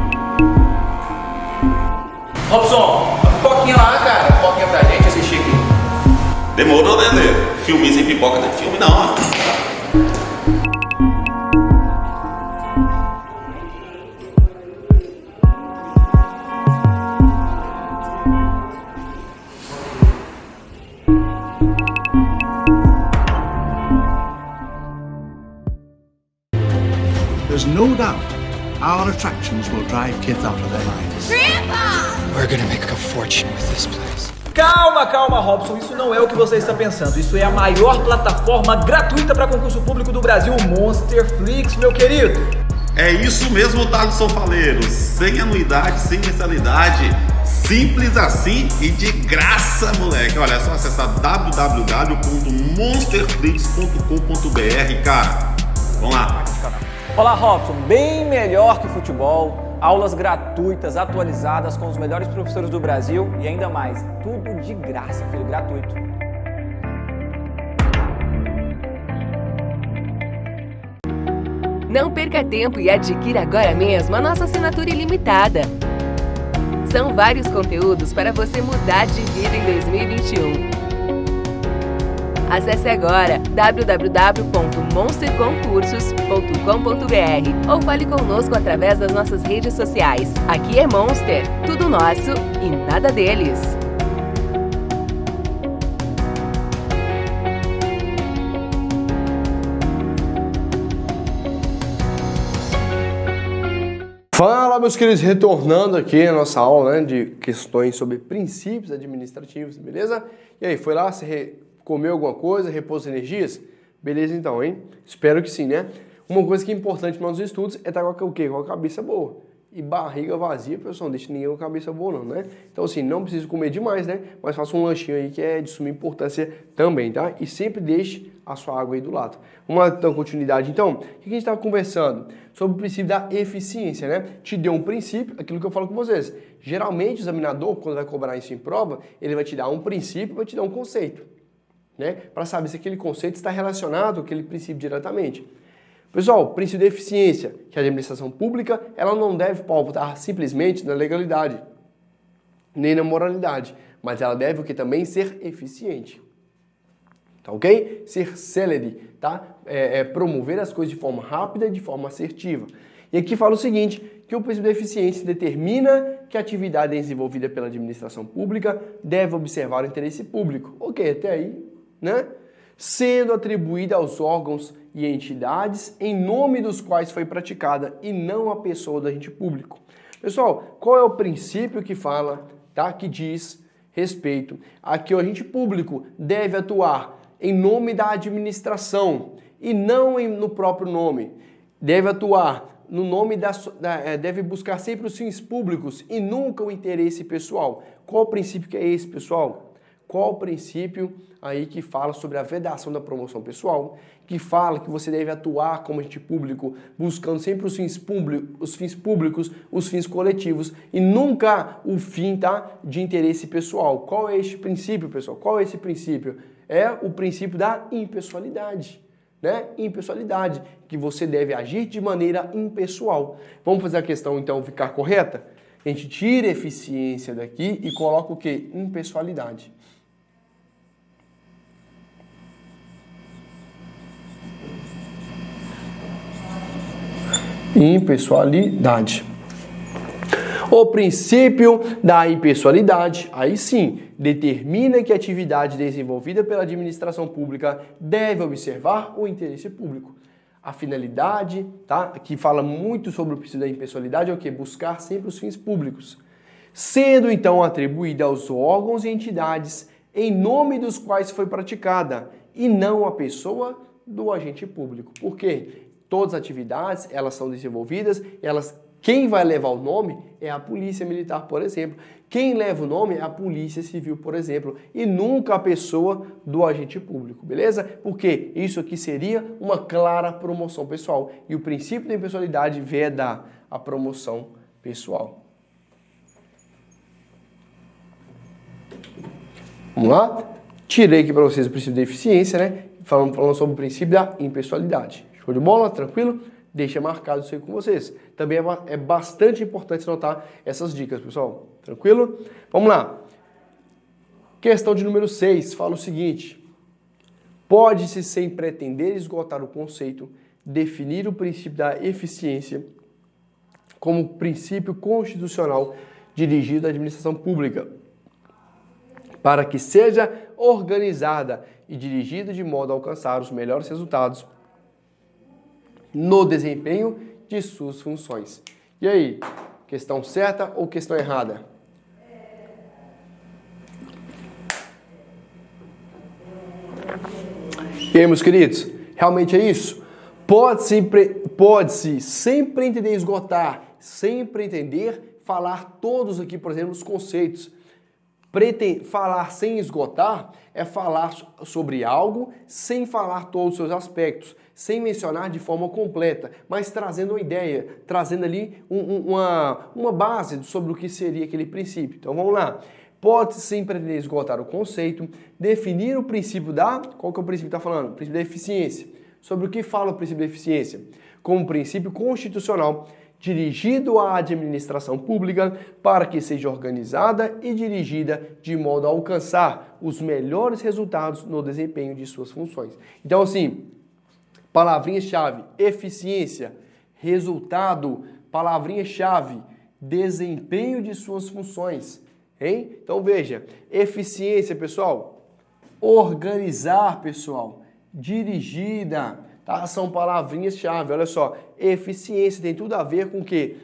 G: Robson, a pipoquinha lá, cara. Pipoquinha pra gente assistir aqui.
F: Demorou, né, Lê? Filminho sem pipoca não é filme não, ó.
H: There's no doubt our attractions will drive kids out of their minds.
I: Grandpa! We're gonna make a fortune with this place.
E: Calma, Robson. Isso não é o que você está pensando. Isso é a maior plataforma gratuita para concurso público do Brasil, o Monsterflix, meu querido.
F: É isso mesmo, Thaleson Faleiro. Sem anuidade, sem mensalidade. Simples assim e de graça, moleque. Olha, é só acessar www.monsterflix.com.br, cara. Vamos lá.
E: Olá, Robson. Bem melhor que futebol. Aulas gratuitas, atualizadas, com os melhores professores do Brasil e ainda mais. Tudo de graça, filho. Gratuito.
J: Não perca tempo e adquira agora mesmo a nossa assinatura ilimitada. São vários conteúdos para você mudar de vida em 2021. Acesse agora www.monsterconcursos.com.br ou fale conosco através das nossas redes sociais. Aqui é Monster, tudo nosso e nada deles.
A: Fala, meus queridos, retornando aqui a nossa aula, né, de questões sobre princípios administrativos, beleza? E aí, foi lá, comeu alguma coisa, repôs energias? Beleza então, hein? Espero que sim, né? Uma coisa que é importante nos estudos é estar com o quê? Com a cabeça boa. E barriga vazia, pessoal, não deixa ninguém com a cabeça boa não, né? Então assim, não precisa comer demais, né? Mas faça um lanchinho aí que é de suma importância também, tá? E sempre deixe a sua água aí do lado. Vamos lá, então, continuidade. Então, o que a gente estava conversando? Sobre o princípio da eficiência, né? Te deu um princípio, aquilo que eu falo com vocês. Geralmente, o examinador, quando vai cobrar isso em prova, ele vai te dar um princípio, vai te dar um conceito, né? Para saber se aquele conceito está relacionado com aquele princípio diretamente. Pessoal, o princípio da eficiência, que a administração pública, ela não deve pautar simplesmente na legalidade, nem na moralidade, mas ela deve o que também ser eficiente. Tá ok? Ser célere, tá? Promover as coisas de forma rápida e de forma assertiva. E aqui fala o seguinte, que o princípio da eficiência determina que a atividade desenvolvida pela administração pública deve observar o interesse público. Ok, até aí, né? Sendo atribuída aos órgãos e entidades em nome dos quais foi praticada e não a pessoa do agente público. Pessoal, qual é o princípio que fala, tá? Que diz respeito a que o agente público deve atuar em nome da administração e não no próprio nome. Deve atuar no nome deve buscar sempre os fins públicos e nunca o interesse pessoal. Qual o princípio que é esse, pessoal? Qual o princípio aí que fala sobre a vedação da promoção pessoal, que fala que você deve atuar como agente público, buscando sempre os fins públicos, os fins coletivos e nunca o fim, tá, de interesse pessoal. Qual é este princípio, pessoal? Qual é esse princípio? É o princípio da impessoalidade. né? Impessoalidade, que você deve agir de maneira impessoal. Vamos fazer a questão, então, ficar correta? A gente tira eficiência daqui e coloca o quê? Impessoalidade. Impessoalidade. O princípio da impessoalidade, aí sim, determina que a atividade desenvolvida pela administração pública deve observar o interesse público. A finalidade, tá, que fala muito sobre o princípio da impessoalidade, é o quê? Buscar sempre os fins públicos. Sendo então atribuída aos órgãos e entidades em nome dos quais foi praticada, e não à pessoa do agente público. Por quê? Todas as atividades, elas são desenvolvidas, quem vai levar o nome é a polícia militar, por exemplo. Quem leva o nome é a polícia civil, por exemplo, e nunca a pessoa do agente público, beleza? Porque isso aqui seria uma clara promoção pessoal. E o princípio da impessoalidade veda a promoção pessoal. Vamos lá? Tirei aqui para vocês o princípio da eficiência, né? Falando sobre o princípio da impessoalidade. Show de bola? Tranquilo? Deixa marcado isso aí com vocês. Também é bastante importante anotar essas dicas, pessoal. Tranquilo? Vamos lá. Questão de número 6 fala o seguinte: pode-se, sem pretender esgotar o conceito, definir o princípio da eficiência como princípio constitucional dirigido à administração pública, para que seja organizada e dirigida de modo a alcançar os melhores resultados no desempenho de suas funções. E aí, questão certa ou questão errada? E aí, meus queridos, realmente é isso? Pode-se sempre entender, esgotar, sempre entender, falar todos aqui, por exemplo, os conceitos. Falar sem esgotar é falar sobre algo sem falar todos os seus aspectos, sem mencionar de forma completa, mas trazendo uma ideia, trazendo ali uma base sobre o que seria aquele princípio. Então vamos lá. Pode-se sempre esgotar o conceito, definir o princípio da... Qual que é o princípio que está falando? O princípio da eficiência. Sobre o que fala o princípio da eficiência? Como princípio constitucional dirigido à administração pública para que seja organizada e dirigida de modo a alcançar os melhores resultados no desempenho de suas funções. Então, assim, palavrinha-chave, eficiência, resultado, palavrinha-chave, desempenho de suas funções. Hein? Então, veja, eficiência, pessoal, organizar, pessoal, dirigida, tá? São palavrinhas-chave, olha só, eficiência tem tudo a ver com o quê?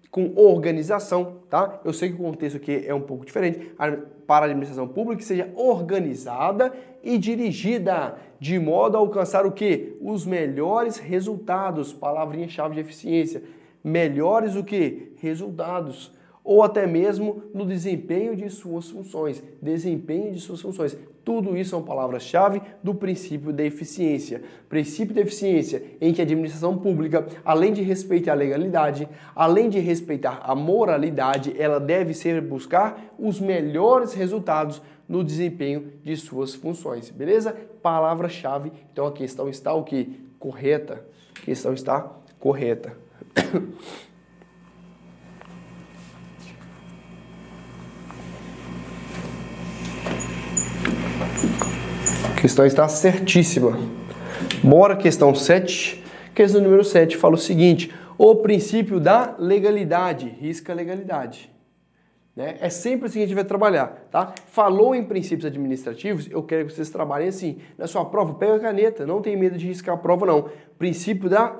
A: Com organização, tá? Eu sei que o contexto aqui é um pouco diferente, para a administração pública que seja organizada e dirigida de modo a alcançar o quê? Os melhores resultados, palavrinha-chave de eficiência, melhores o quê? Resultados, ou até mesmo no desempenho de suas funções, desempenho de suas funções. Tudo isso são palavras-chave do princípio da eficiência. Princípio da eficiência em que a administração pública, além de respeitar a legalidade, além de respeitar a moralidade, ela deve buscar os melhores resultados no desempenho de suas funções. Beleza? Palavra-chave. Então a questão está o quê? Correta. A questão está correta. A questão está certíssima. Bora, questão 7. Questão número 7 fala o seguinte: o princípio da legalidade. Risca a legalidade. Né? É sempre assim que a gente vai trabalhar, tá? Falou em princípios administrativos, eu quero que vocês trabalhem assim. Na sua prova, pega a caneta, não tem medo de riscar a prova, não. Princípio da,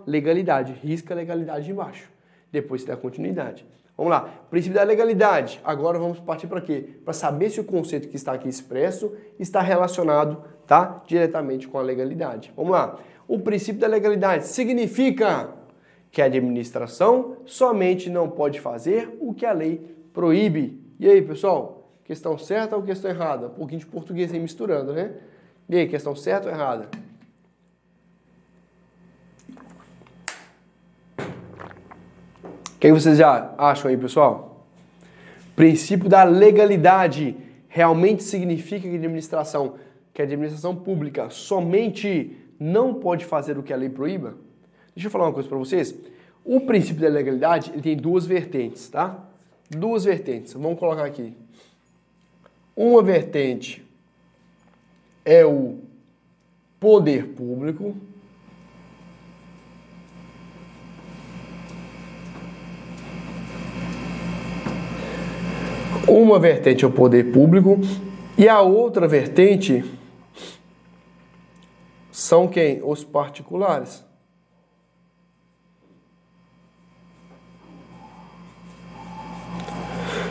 A: legalidade. Risca a legalidade embaixo. Depois você dá continuidade. Vamos lá, princípio da legalidade. Agora vamos partir para quê? Para saber se o conceito que está aqui expresso está relacionado, tá, diretamente com a legalidade. Vamos lá. O princípio da legalidade significa que a administração somente não pode fazer o que a lei proíbe. E aí, pessoal? Questão certa ou questão errada? Um pouquinho de português aí misturando, né? E aí, questão certa ou errada? O que vocês já acham aí, pessoal? Princípio da legalidade realmente significa que a administração pública somente não pode fazer o que a lei proíba? Deixa eu falar uma coisa para vocês. O princípio da legalidade, ele tem duas vertentes, tá? Duas vertentes. Vamos colocar aqui. Uma vertente é o poder público. Uma vertente é o poder público e a outra vertente são quem? Os particulares.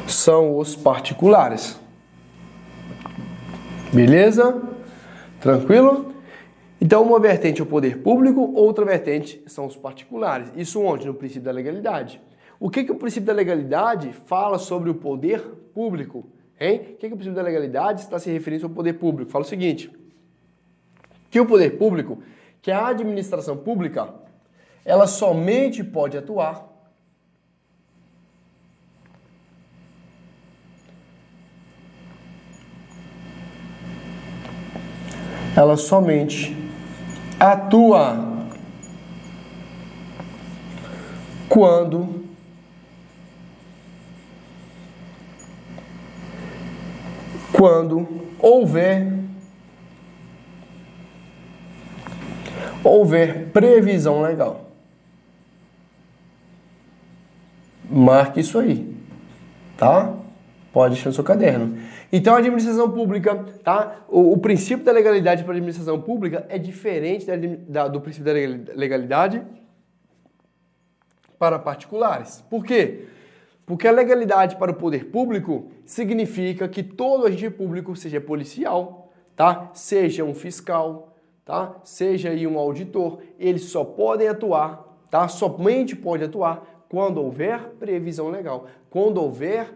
A: São os particulares. Beleza? Tranquilo? Então, uma vertente é o poder público, outra vertente são os particulares. Isso onde? No princípio da legalidade. O que o princípio da legalidade fala sobre o poder público? Hein? O que o princípio da legalidade está se referindo ao poder público? Fala o seguinte, que o poder público, que a administração pública, ela somente pode atuar ela somente atua quando houver previsão legal. Marque isso aí, tá? Pode deixar no seu caderno. Então, a administração pública, tá? O princípio da legalidade para a administração pública é diferente do princípio da legalidade para particulares. Por quê? Porque a legalidade para o poder público significa que todo agente público, seja policial, tá? Seja um fiscal, tá? Seja aí um auditor, eles só podem atuar, tá? Somente pode atuar quando houver previsão legal, quando houver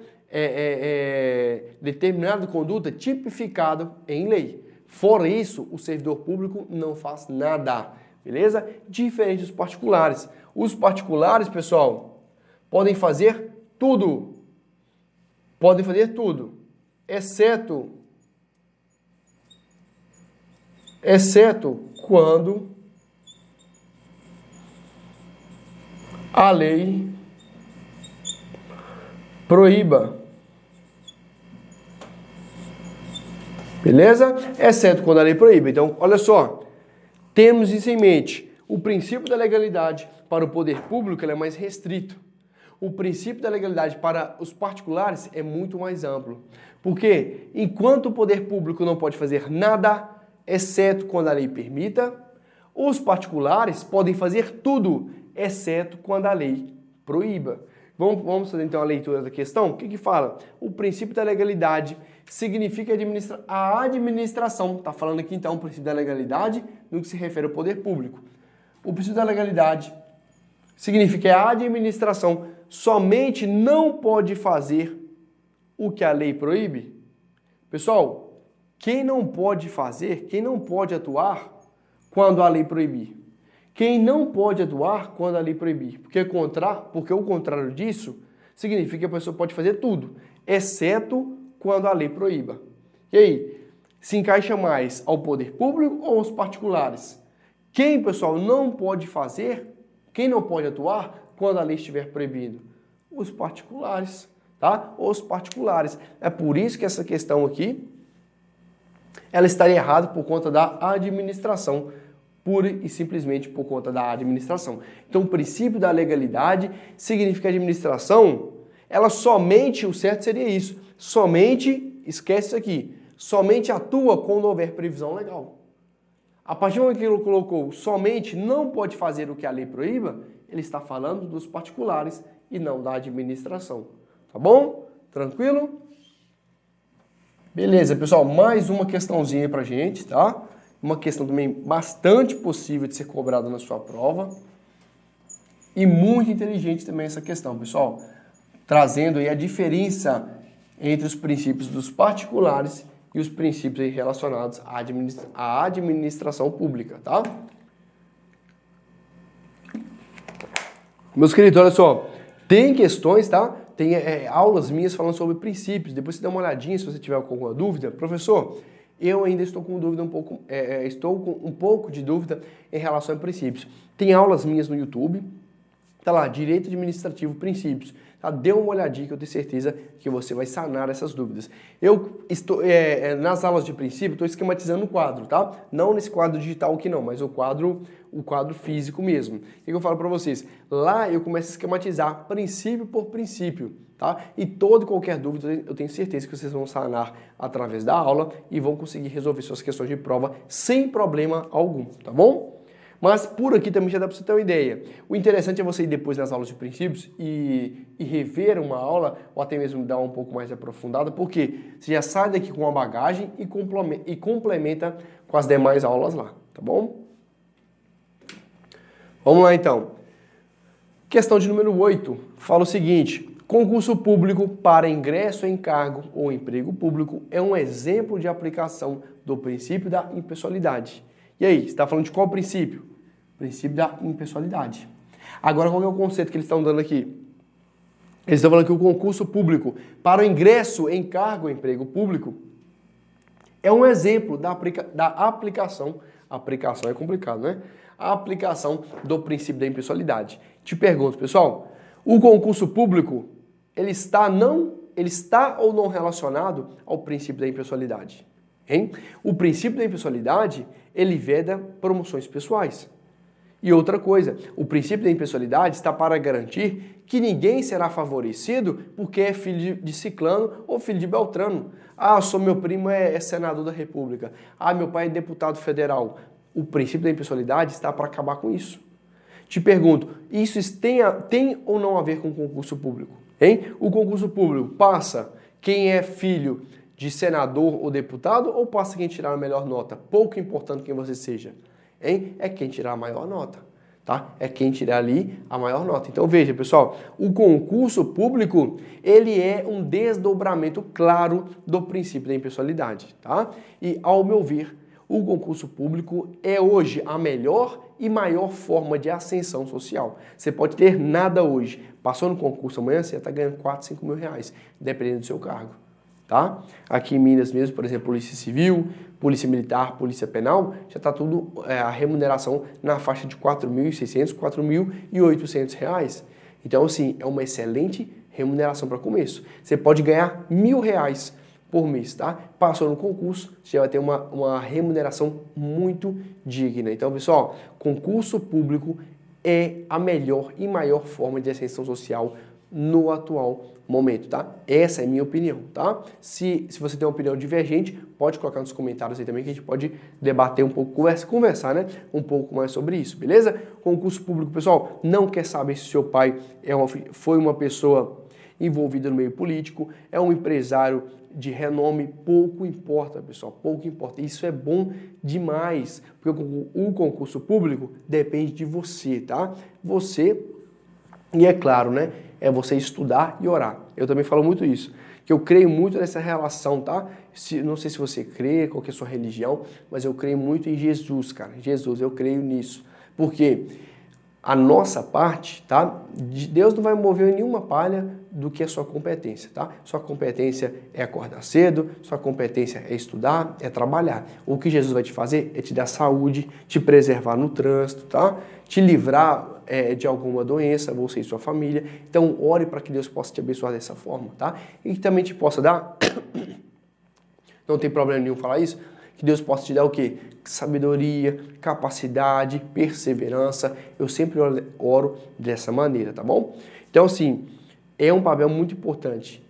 A: determinada conduta tipificada em lei. Fora isso, o servidor público não faz nada, beleza? Diferente dos particulares. Os particulares, pessoal, podem fazer tudo. Podem fazer tudo, exceto quando a lei proíba. Beleza? Exceto quando a lei proíbe. Então, olha só, temos isso em mente. O princípio da legalidade para o poder público ele é mais restrito. O princípio da legalidade para os particulares é muito mais amplo. Porque, enquanto o poder público não pode fazer nada, exceto quando a lei permita, os particulares podem fazer tudo, exceto quando a lei proíba. Vamos fazer então a leitura da questão? O que fala? O princípio da legalidade significa a administração. Está falando aqui então o princípio da legalidade no que se refere ao poder público. O princípio da legalidade significa que a administração somente não pode fazer o que a lei proíbe. Pessoal, quem não pode fazer, quem não pode atuar quando a lei proibir? Quem não pode atuar quando a lei proibir? Porque o contrário disso significa que a pessoa pode fazer tudo, exceto quando a lei proíba. E aí, se encaixa mais ao poder público ou aos particulares? Quem, pessoal, não pode fazer, quem não pode atuar quando a lei estiver proibindo? Os particulares, tá? Os particulares. É por isso que essa questão aqui, ela estaria errada por conta da administração, pura e simplesmente por conta da administração. Então, o princípio da legalidade significa que a administração, ela somente, o certo seria isso, somente, esquece isso aqui, somente atua quando houver previsão legal. A partir do momento que ele colocou somente não pode fazer o que a lei proíba, ele está falando dos particulares e não da administração. Tá bom? Tranquilo? Beleza, pessoal, mais uma questãozinha pra gente, tá? Uma questão também bastante possível de ser cobrada na sua prova. E muito inteligente também essa questão, pessoal. Trazendo aí a diferença entre os princípios dos particulares e os princípios aí relacionados à administração pública, tá? Meus queridos, olha só. Tem questões, tá? Tem aulas minhas falando sobre princípios. Depois você dá uma olhadinha se você tiver alguma dúvida. Professor, eu ainda estou com dúvida estou com um pouco de dúvida em relação a princípios. Tem aulas minhas no YouTube, tá lá, Direito Administrativo, Princípios. Tá? Dê uma olhadinha que eu tenho certeza que você vai sanar essas dúvidas. Eu estou, nas aulas de princípio, estou esquematizando o quadro, tá? Não nesse quadro digital aqui não, mas o quadro físico mesmo. O que eu falo para vocês? Lá eu começo a esquematizar princípio por princípio, tá? E toda e qualquer dúvida eu tenho certeza que vocês vão sanar através da aula e vão conseguir resolver suas questões de prova sem problema algum, tá bom? Mas por aqui também já dá para você ter uma ideia. O interessante é você ir depois nas aulas de princípios e rever uma aula, ou até mesmo dar um pouco mais aprofundada, porque você já sai daqui com uma bagagem e complementa com as demais aulas lá, tá bom? Vamos lá então. Questão de número 8. Fala o seguinte: concurso público para ingresso em cargo ou emprego público é um exemplo de aplicação do princípio da impessoalidade. E aí, você está falando de qual princípio? Princípio da impessoalidade. Agora, qual é o conceito que eles estão dando aqui? Eles estão falando que o concurso público para o ingresso em cargo ou emprego público é um exemplo da aplicação. Aplicação é complicado, né? A aplicação do princípio da impessoalidade. Te pergunto, pessoal, o concurso público, ele está ou não relacionado ao princípio da impessoalidade? Hein? O princípio da impessoalidade, ele veda promoções pessoais. E outra coisa, o princípio da impessoalidade está para garantir que ninguém será favorecido porque é filho de ciclano ou filho de beltrano. Ah, meu primo é senador da república. Ah, meu pai é deputado federal. O princípio da impessoalidade está para acabar com isso. Te pergunto, isso tem ou não a ver com o concurso público? Hein? O concurso público passa quem é filho de senador ou deputado ou passa quem tirar a melhor nota? Pouco importante quem você seja. Hein? É quem tirar a maior nota, tá? É quem tirar ali a maior nota. Então veja, pessoal, o concurso público, ele é um desdobramento claro do princípio da impessoalidade, tá? E ao meu ver, o concurso público é hoje a melhor e maior forma de ascensão social. Você pode ter nada hoje, passou no concurso amanhã, você está ganhando 4, 5 mil reais, dependendo do seu cargo. Tá? Aqui em Minas mesmo, por exemplo, Polícia Civil, Polícia Militar, Polícia Penal, já está tudo a remuneração na faixa de R$ 4.600, R$ 4.800 reais. Então, assim, é uma excelente remuneração para começo. Você pode ganhar R$ 1.000 por mês, tá? Passou no concurso, você vai ter uma remuneração muito digna. Então, pessoal, concurso público é a melhor e maior forma de ascensão social no atual momento, tá? Essa é a minha opinião, tá? Se você tem uma opinião divergente, pode colocar nos comentários aí também que a gente pode debater um pouco, conversar, né? Um pouco mais sobre isso, beleza? Concurso público, pessoal, não quer saber se seu pai foi uma pessoa envolvida no meio político, é um empresário de renome, pouco importa, pessoal, pouco importa. Isso é bom demais, porque o concurso público depende de você, tá? E é claro, né? É você estudar e orar. Eu também falo muito isso, que eu creio muito nessa relação, tá? Não sei se você crê, qual que é a sua religião, mas eu creio muito em Jesus, cara. Jesus, eu creio nisso. Porque a nossa parte, tá? Deus não vai mover em nenhuma palha do que a sua competência, tá? Sua competência é acordar cedo, sua competência é estudar, é trabalhar. O que Jesus vai te fazer é te dar saúde, te preservar no trânsito, tá? Te livrar de alguma doença, você e sua família. Então, ore para que Deus possa te abençoar dessa forma, tá? E que também te possa dar, não tem problema nenhum falar isso, que Deus possa te dar o quê? Sabedoria, capacidade, perseverança. Eu sempre oro dessa maneira, tá bom? Então, assim, é um papel muito importante.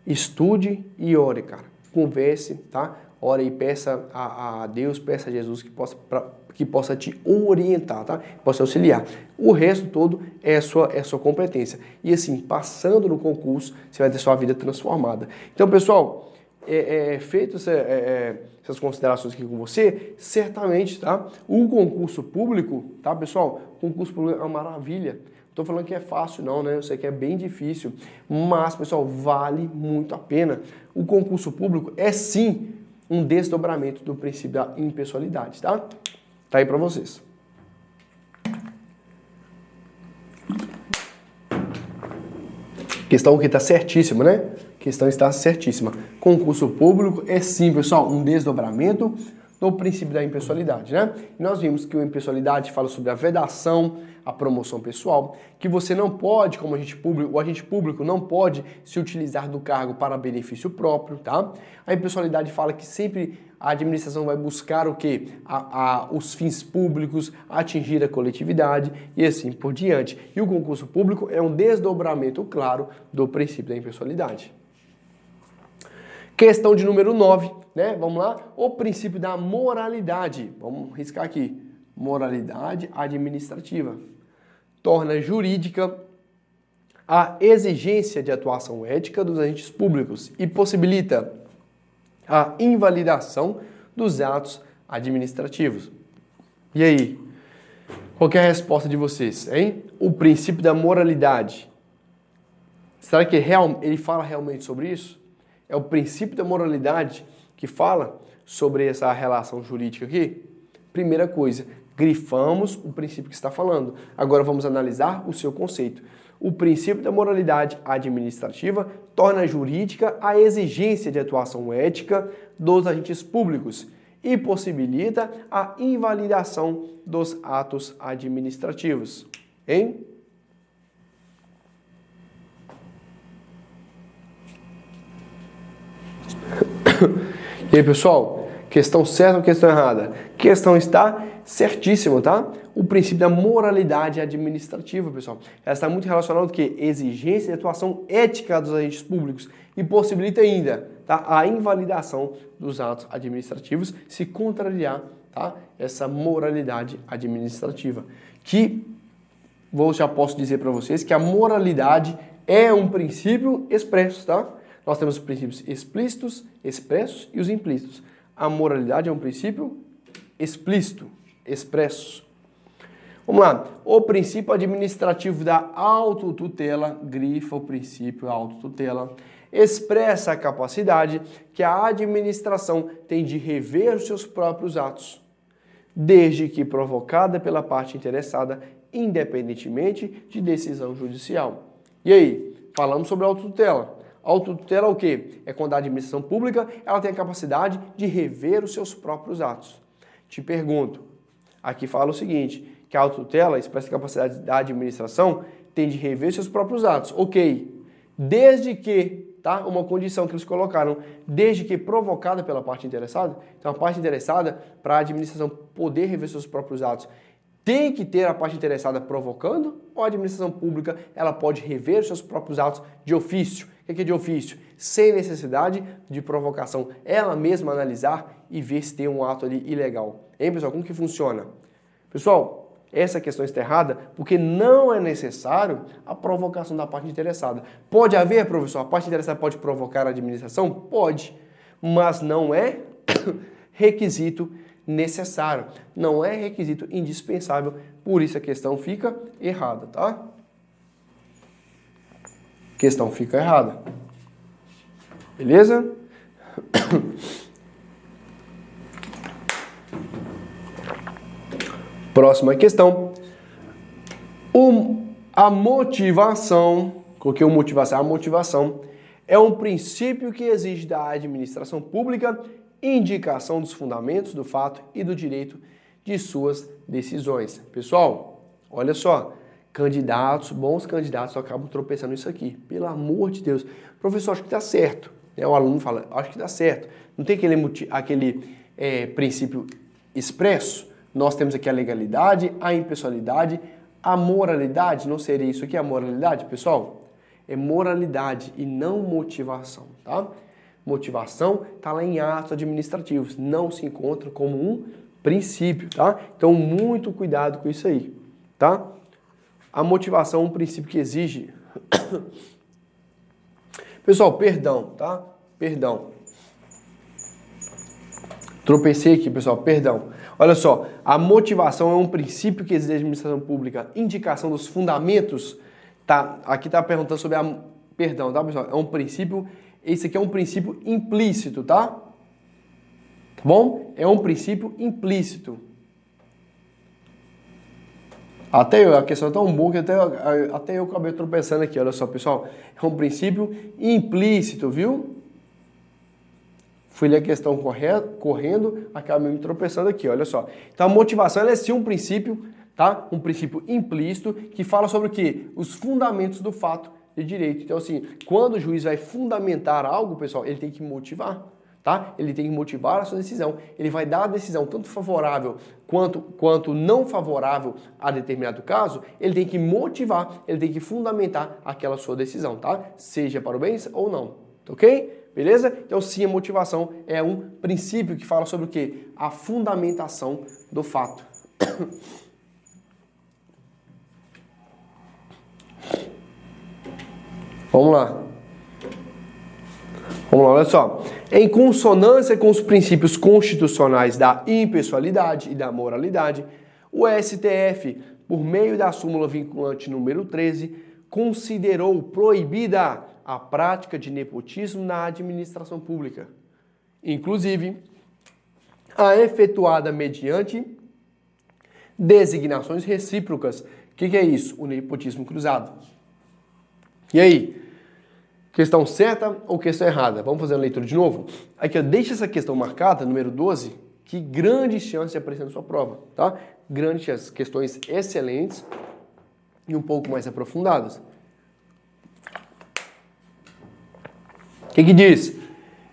A: Estude e ore, cara. Converse, tá? Ore e peça a Deus, peça a Jesus que possa te orientar, tá? Possa auxiliar. O resto todo é a sua competência. E assim, passando no concurso, você vai ter sua vida transformada. Então, pessoal, feito essas considerações aqui com você, certamente, tá? O concurso público, tá, pessoal? O concurso público é uma maravilha. Estou falando que é fácil não, né? Eu sei que é bem difícil, mas, pessoal, vale muito a pena. O concurso público é sim um desdobramento do princípio da impessoalidade, tá? Tá aí para vocês. Questão que tá certíssima, né? questão está certíssima. Concurso público é sim, pessoal, um desdobramento do princípio da impessoalidade, né? E nós vimos que a impessoalidade fala sobre a vedação, a promoção pessoal, que você não pode, como o agente público não pode se utilizar do cargo para benefício próprio, tá? A impessoalidade fala que sempre a administração vai buscar o quê? Os fins públicos, atingir a coletividade e assim por diante. E o concurso público é um desdobramento claro do princípio da impessoalidade. Questão de número 9, né? Vamos lá? O princípio da moralidade. Vamos riscar aqui. Moralidade administrativa. Torna jurídica a exigência de atuação ética dos agentes públicos e possibilita a invalidação dos atos administrativos. E aí? Qual que é a resposta de vocês, hein? O princípio da moralidade. Será que ele fala realmente sobre isso? É o princípio da moralidade que fala sobre essa relação jurídica aqui? Primeira coisa, grifamos o princípio que está falando. Agora vamos analisar o seu conceito. O princípio da moralidade administrativa torna jurídica a exigência de atuação ética dos agentes públicos e possibilita a invalidação dos atos administrativos. Hein? E aí, pessoal, questão certa ou questão errada? Questão está certíssima, tá? O princípio da moralidade administrativa, pessoal, ela está muito relacionada ao que? Exigência de atuação ética dos agentes públicos e possibilita ainda, tá, a invalidação dos atos administrativos se contrariar, tá, essa moralidade administrativa. Já posso dizer para vocês que a moralidade é um princípio expresso, tá? Nós temos os princípios explícitos, expressos e os implícitos. A moralidade é um princípio explícito, expresso. Vamos lá. O princípio administrativo da autotutela, grifa o princípio autotutela, expressa a capacidade que a administração tem de rever os seus próprios atos, desde que provocada pela parte interessada, independentemente de decisão judicial. E aí, falamos sobre a autotutela. Autotutela é o quê? É quando a administração pública ela tem a capacidade de rever os seus próprios atos. Te pergunto, aqui fala o seguinte, que a autotutela expressa a capacidade da administração tem de rever seus próprios atos. Ok, desde que, tá? Uma condição que eles colocaram, desde que provocada pela parte interessada. Então a parte interessada, para a administração poder rever seus próprios atos, tem que ter a parte interessada provocando, ou a administração pública ela pode rever seus próprios atos de ofício. O que é de ofício? Sem necessidade de provocação. Ela mesma analisar e ver se tem um ato ali ilegal. Hein, pessoal? Como que funciona? Pessoal, essa questão está errada porque não é necessário a provocação da parte interessada. Pode haver, professor, a parte interessada pode provocar a administração? Pode, mas não é requisito necessário. Não é requisito indispensável, por isso a questão fica errada, tá? Questão fica errada. Beleza? Próxima questão. A motivação, coloquei motivação, a motivação é um princípio que exige da administração pública indicação dos fundamentos do fato e do direito de suas decisões. Pessoal, olha só. Bons candidatos acabam tropeçando nisso aqui. Pelo amor de Deus. Professor, acho que está certo. O aluno fala, acho que está certo. Não tem aquele princípio expresso? Nós temos aqui a legalidade, a impessoalidade, a moralidade. Não seria isso aqui a moralidade, pessoal? É moralidade e não motivação, tá? Motivação está lá em atos administrativos. Não se encontra como um princípio, tá? Então, muito cuidado com isso aí, tá? A motivação é um princípio que exige... Pessoal, perdão, tá? Perdão. Tropecei aqui, pessoal, perdão. Olha só, a motivação é um princípio que exige da administração pública. Indicação dos fundamentos, tá? Aqui tá perguntando sobre a... Perdão, tá, pessoal? É um princípio... Esse aqui é um princípio implícito, tá? Tá bom? É um princípio implícito. Até eu, a questão é tão boa que até eu acabei tropeçando aqui, olha só, pessoal. É um princípio implícito, viu? Fui ler a questão correndo, acabei me tropeçando aqui, olha só. Então a motivação ela é sim um princípio, tá? Um princípio implícito que fala sobre o quê? Os fundamentos do fato de direito. Então assim, quando o juiz vai fundamentar algo, pessoal, ele tem que motivar. Tá? Ele tem que motivar a sua decisão. Ele vai dar a decisão tanto favorável quanto não favorável a determinado caso. Ele tem que motivar, ele tem que fundamentar aquela sua decisão, tá? Seja para o bem ou não, ok? Beleza? Então sim, a motivação é um princípio que fala sobre o quê? A fundamentação do fato. Vamos lá. Vamos lá, olha só. Em consonância com os princípios constitucionais da impessoalidade e da moralidade, o STF, por meio da súmula vinculante número 13, considerou proibida a prática de nepotismo na administração pública, inclusive a efetuada mediante designações recíprocas. O que é isso? O nepotismo cruzado. E aí? Questão certa ou questão errada? Vamos fazer a leitura de novo? Aqui, ó, deixa essa questão marcada, número 12, que grande chance de aparecer na sua prova, tá? Grandes chances, questões excelentes e um pouco mais aprofundadas. O que diz?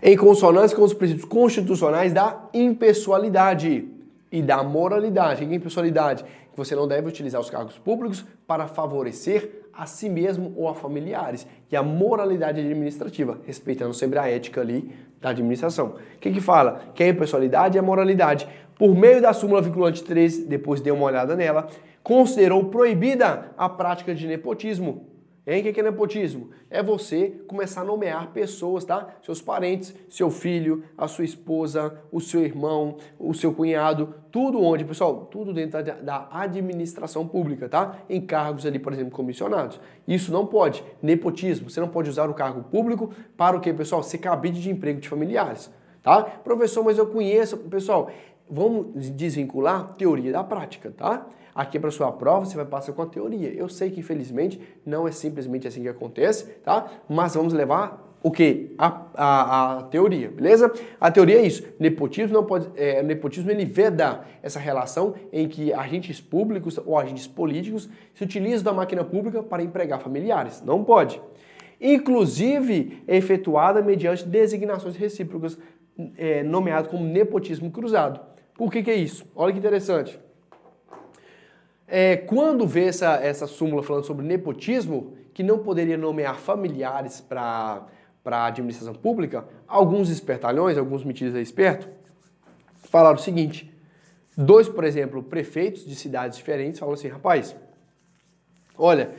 A: Em consonância com os princípios constitucionais da impessoalidade e da moralidade. O que é impessoalidade? Que você não deve utilizar os cargos públicos para favorecer a si mesmo ou a familiares, e a moralidade administrativa, respeitando sempre a ética ali da administração. O que fala? Que a impessoalidade e a moralidade, por meio da súmula vinculante 13, depois dê uma olhada nela, considerou proibida a prática de nepotismo. Hein? O que é nepotismo? É você começar a nomear pessoas, tá? Seus parentes, seu filho, a sua esposa, o seu irmão, o seu cunhado, tudo onde, pessoal? Tudo dentro da administração pública, tá? Em cargos ali, por exemplo, comissionados. Isso não pode. Nepotismo. Você não pode usar o cargo público para o quê, pessoal? Ser cabide de emprego de familiares, tá? Professor, mas eu conheço... Pessoal, vamos desvincular teoria da prática, tá? Aqui para sua prova você vai passar com a teoria. Eu sei que infelizmente não é simplesmente assim que acontece, tá? Mas vamos levar o quê? A teoria, beleza? A teoria é isso. Nepotismo não pode, nepotismo ele veda essa relação em que agentes públicos ou agentes políticos se utilizam da máquina pública para empregar familiares. Não pode. Inclusive é efetuada mediante designações recíprocas, nomeado como nepotismo cruzado. Por que é isso? Olha que interessante. Quando vê essa súmula falando sobre nepotismo, que não poderia nomear familiares para a administração pública, alguns espertalhões, alguns metidos espertos, falaram o seguinte: dois, por exemplo, prefeitos de cidades diferentes falaram assim, rapaz, olha,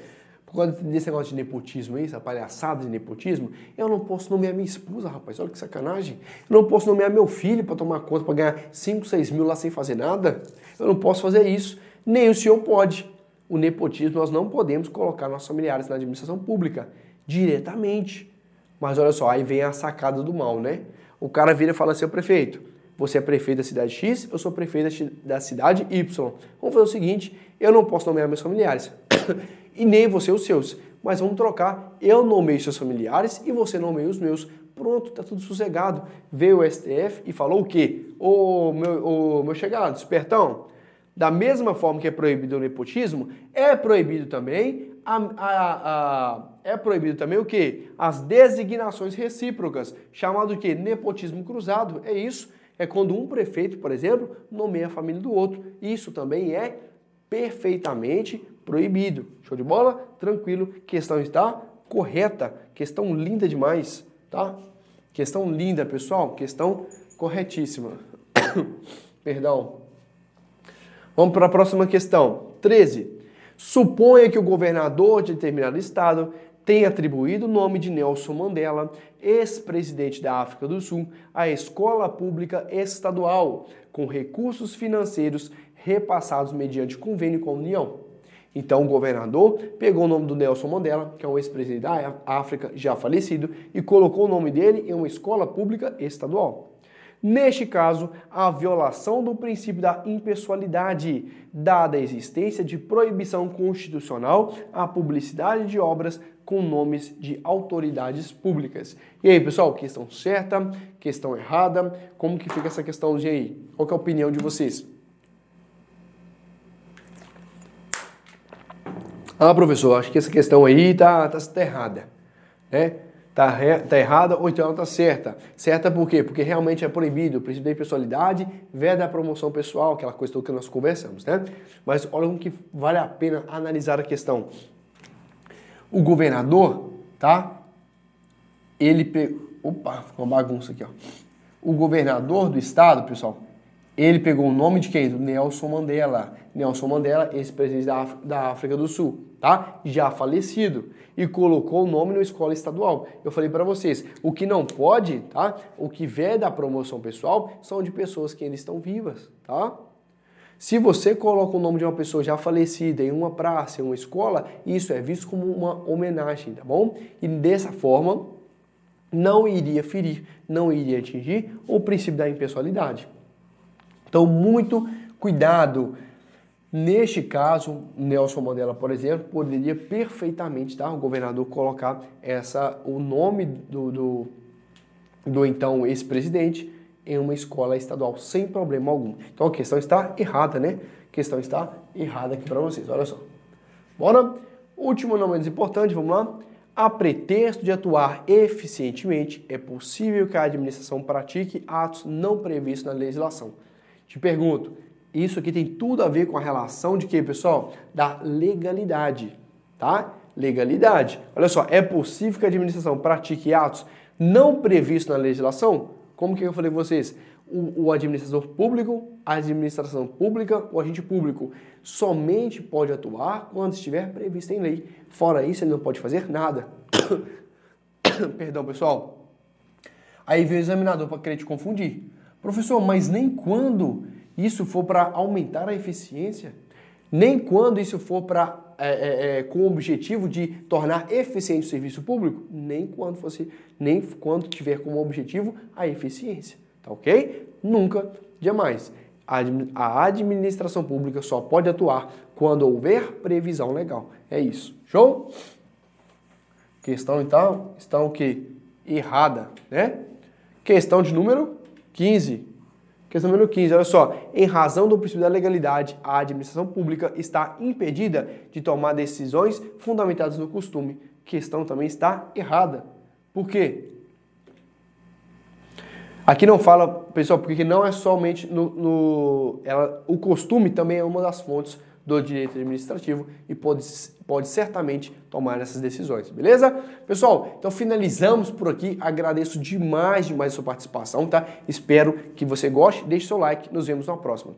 A: por causa desse negócio de nepotismo aí, essa palhaçada de nepotismo, eu não posso nomear minha esposa, rapaz, olha que sacanagem. Eu não posso nomear meu filho para tomar conta, para ganhar 5, 6 mil lá sem fazer nada. Eu não posso fazer isso. Nem o senhor pode. O nepotismo nós não podemos colocar nossos familiares na administração pública diretamente. Mas olha só, aí vem a sacada do mal, né? O cara vira e fala assim, prefeito, você é prefeito da cidade X, eu sou prefeito da cidade Y. Vamos fazer o seguinte, eu não posso nomear meus familiares. E nem você os seus. Mas vamos trocar, eu nomeio seus familiares e você nomeia os meus. Pronto, tá tudo sossegado. Veio o STF e falou o quê? Ô meu chegado, espertão, da mesma forma que é proibido o nepotismo, é proibido também o quê? As designações recíprocas, chamado o quê? Nepotismo cruzado. É isso. É quando um prefeito, por exemplo, nomeia a família do outro. Isso também é perfeitamente proibido. Show de bola? Tranquilo. Questão está correta. Questão linda demais, tá? Questão linda, pessoal. Questão corretíssima. Perdão. Vamos para a próxima questão. 13. Suponha que o governador de determinado estado tenha atribuído o nome de Nelson Mandela, ex-presidente da África do Sul, à escola pública estadual, com recursos financeiros repassados mediante convênio com a União. Então o governador pegou o nome do Nelson Mandela, que é um ex-presidente da África já falecido, e colocou o nome dele em uma escola pública estadual. Neste caso, a violação do princípio da impessoalidade, dada a existência de proibição constitucional à publicidade de obras com nomes de autoridades públicas. E aí, pessoal, questão certa, questão errada, como que fica essa questãozinha aí? Qual que é a opinião de vocês? Ah, professor, acho que essa questão aí tá errada, né? Tá errada ou então ela tá certa. Certa por quê? Porque realmente é proibido o princípio da impessoalidade, veda a promoção pessoal, aquela coisa toda que nós conversamos, né? Mas olha como que vale a pena analisar a questão. O governador, tá? Ele pegou... Opa, ficou uma bagunça aqui, ó. O governador do estado, pessoal, ele pegou o nome de quem? Do Nelson Mandela. Nelson Mandela, ex-presidente da África do Sul, tá? Já falecido. E colocou o nome na escola estadual. Eu falei para vocês, o que não pode, tá? O que veda a promoção pessoal são de pessoas que ainda estão vivas, tá? Se você coloca o nome de uma pessoa já falecida em uma praça, em uma escola, isso é visto como uma homenagem, tá bom? E dessa forma, não iria ferir, não iria atingir o princípio da impessoalidade. Então, muito cuidado. Neste caso, Nelson Mandela, por exemplo, poderia perfeitamente, tá, o governador colocar o nome do então ex-presidente em uma escola estadual, sem problema algum. Então a questão está errada, né? A questão está errada aqui para vocês, olha só. Bora? Último, não menos importante, vamos lá. A pretexto de atuar eficientemente, é possível que a administração pratique atos não previstos na legislação. Te pergunto, isso aqui tem tudo a ver com a relação de quê, pessoal? Da legalidade, tá? Legalidade. Olha só, é possível que a administração pratique atos não previstos na legislação? Como que eu falei com vocês? O administrador público, a administração pública, o agente público somente pode atuar quando estiver previsto em lei. Fora isso, ele não pode fazer nada. Perdão, pessoal. Aí vem o examinador para querer te confundir. Professor, mas nem quando isso for para aumentar a eficiência, nem quando isso for para com o objetivo de tornar eficiente o serviço público, nem quando tiver como objetivo a eficiência, tá ok? Nunca, jamais. A administração pública só pode atuar quando houver previsão legal. É isso. Show? Questão, então, está o quê? Errada, né? Questão de número 15. Questão número 15, olha só. Em razão do princípio da legalidade, a administração pública está impedida de tomar decisões fundamentadas no costume. Questão também está errada. Por quê? Aqui não fala, pessoal, porque não é somente o costume também é uma das fontes do direito administrativo e pode certamente tomar essas decisões, beleza? Pessoal, então finalizamos por aqui, agradeço demais a sua participação, tá? Espero que você goste, deixe seu like, nos vemos na próxima.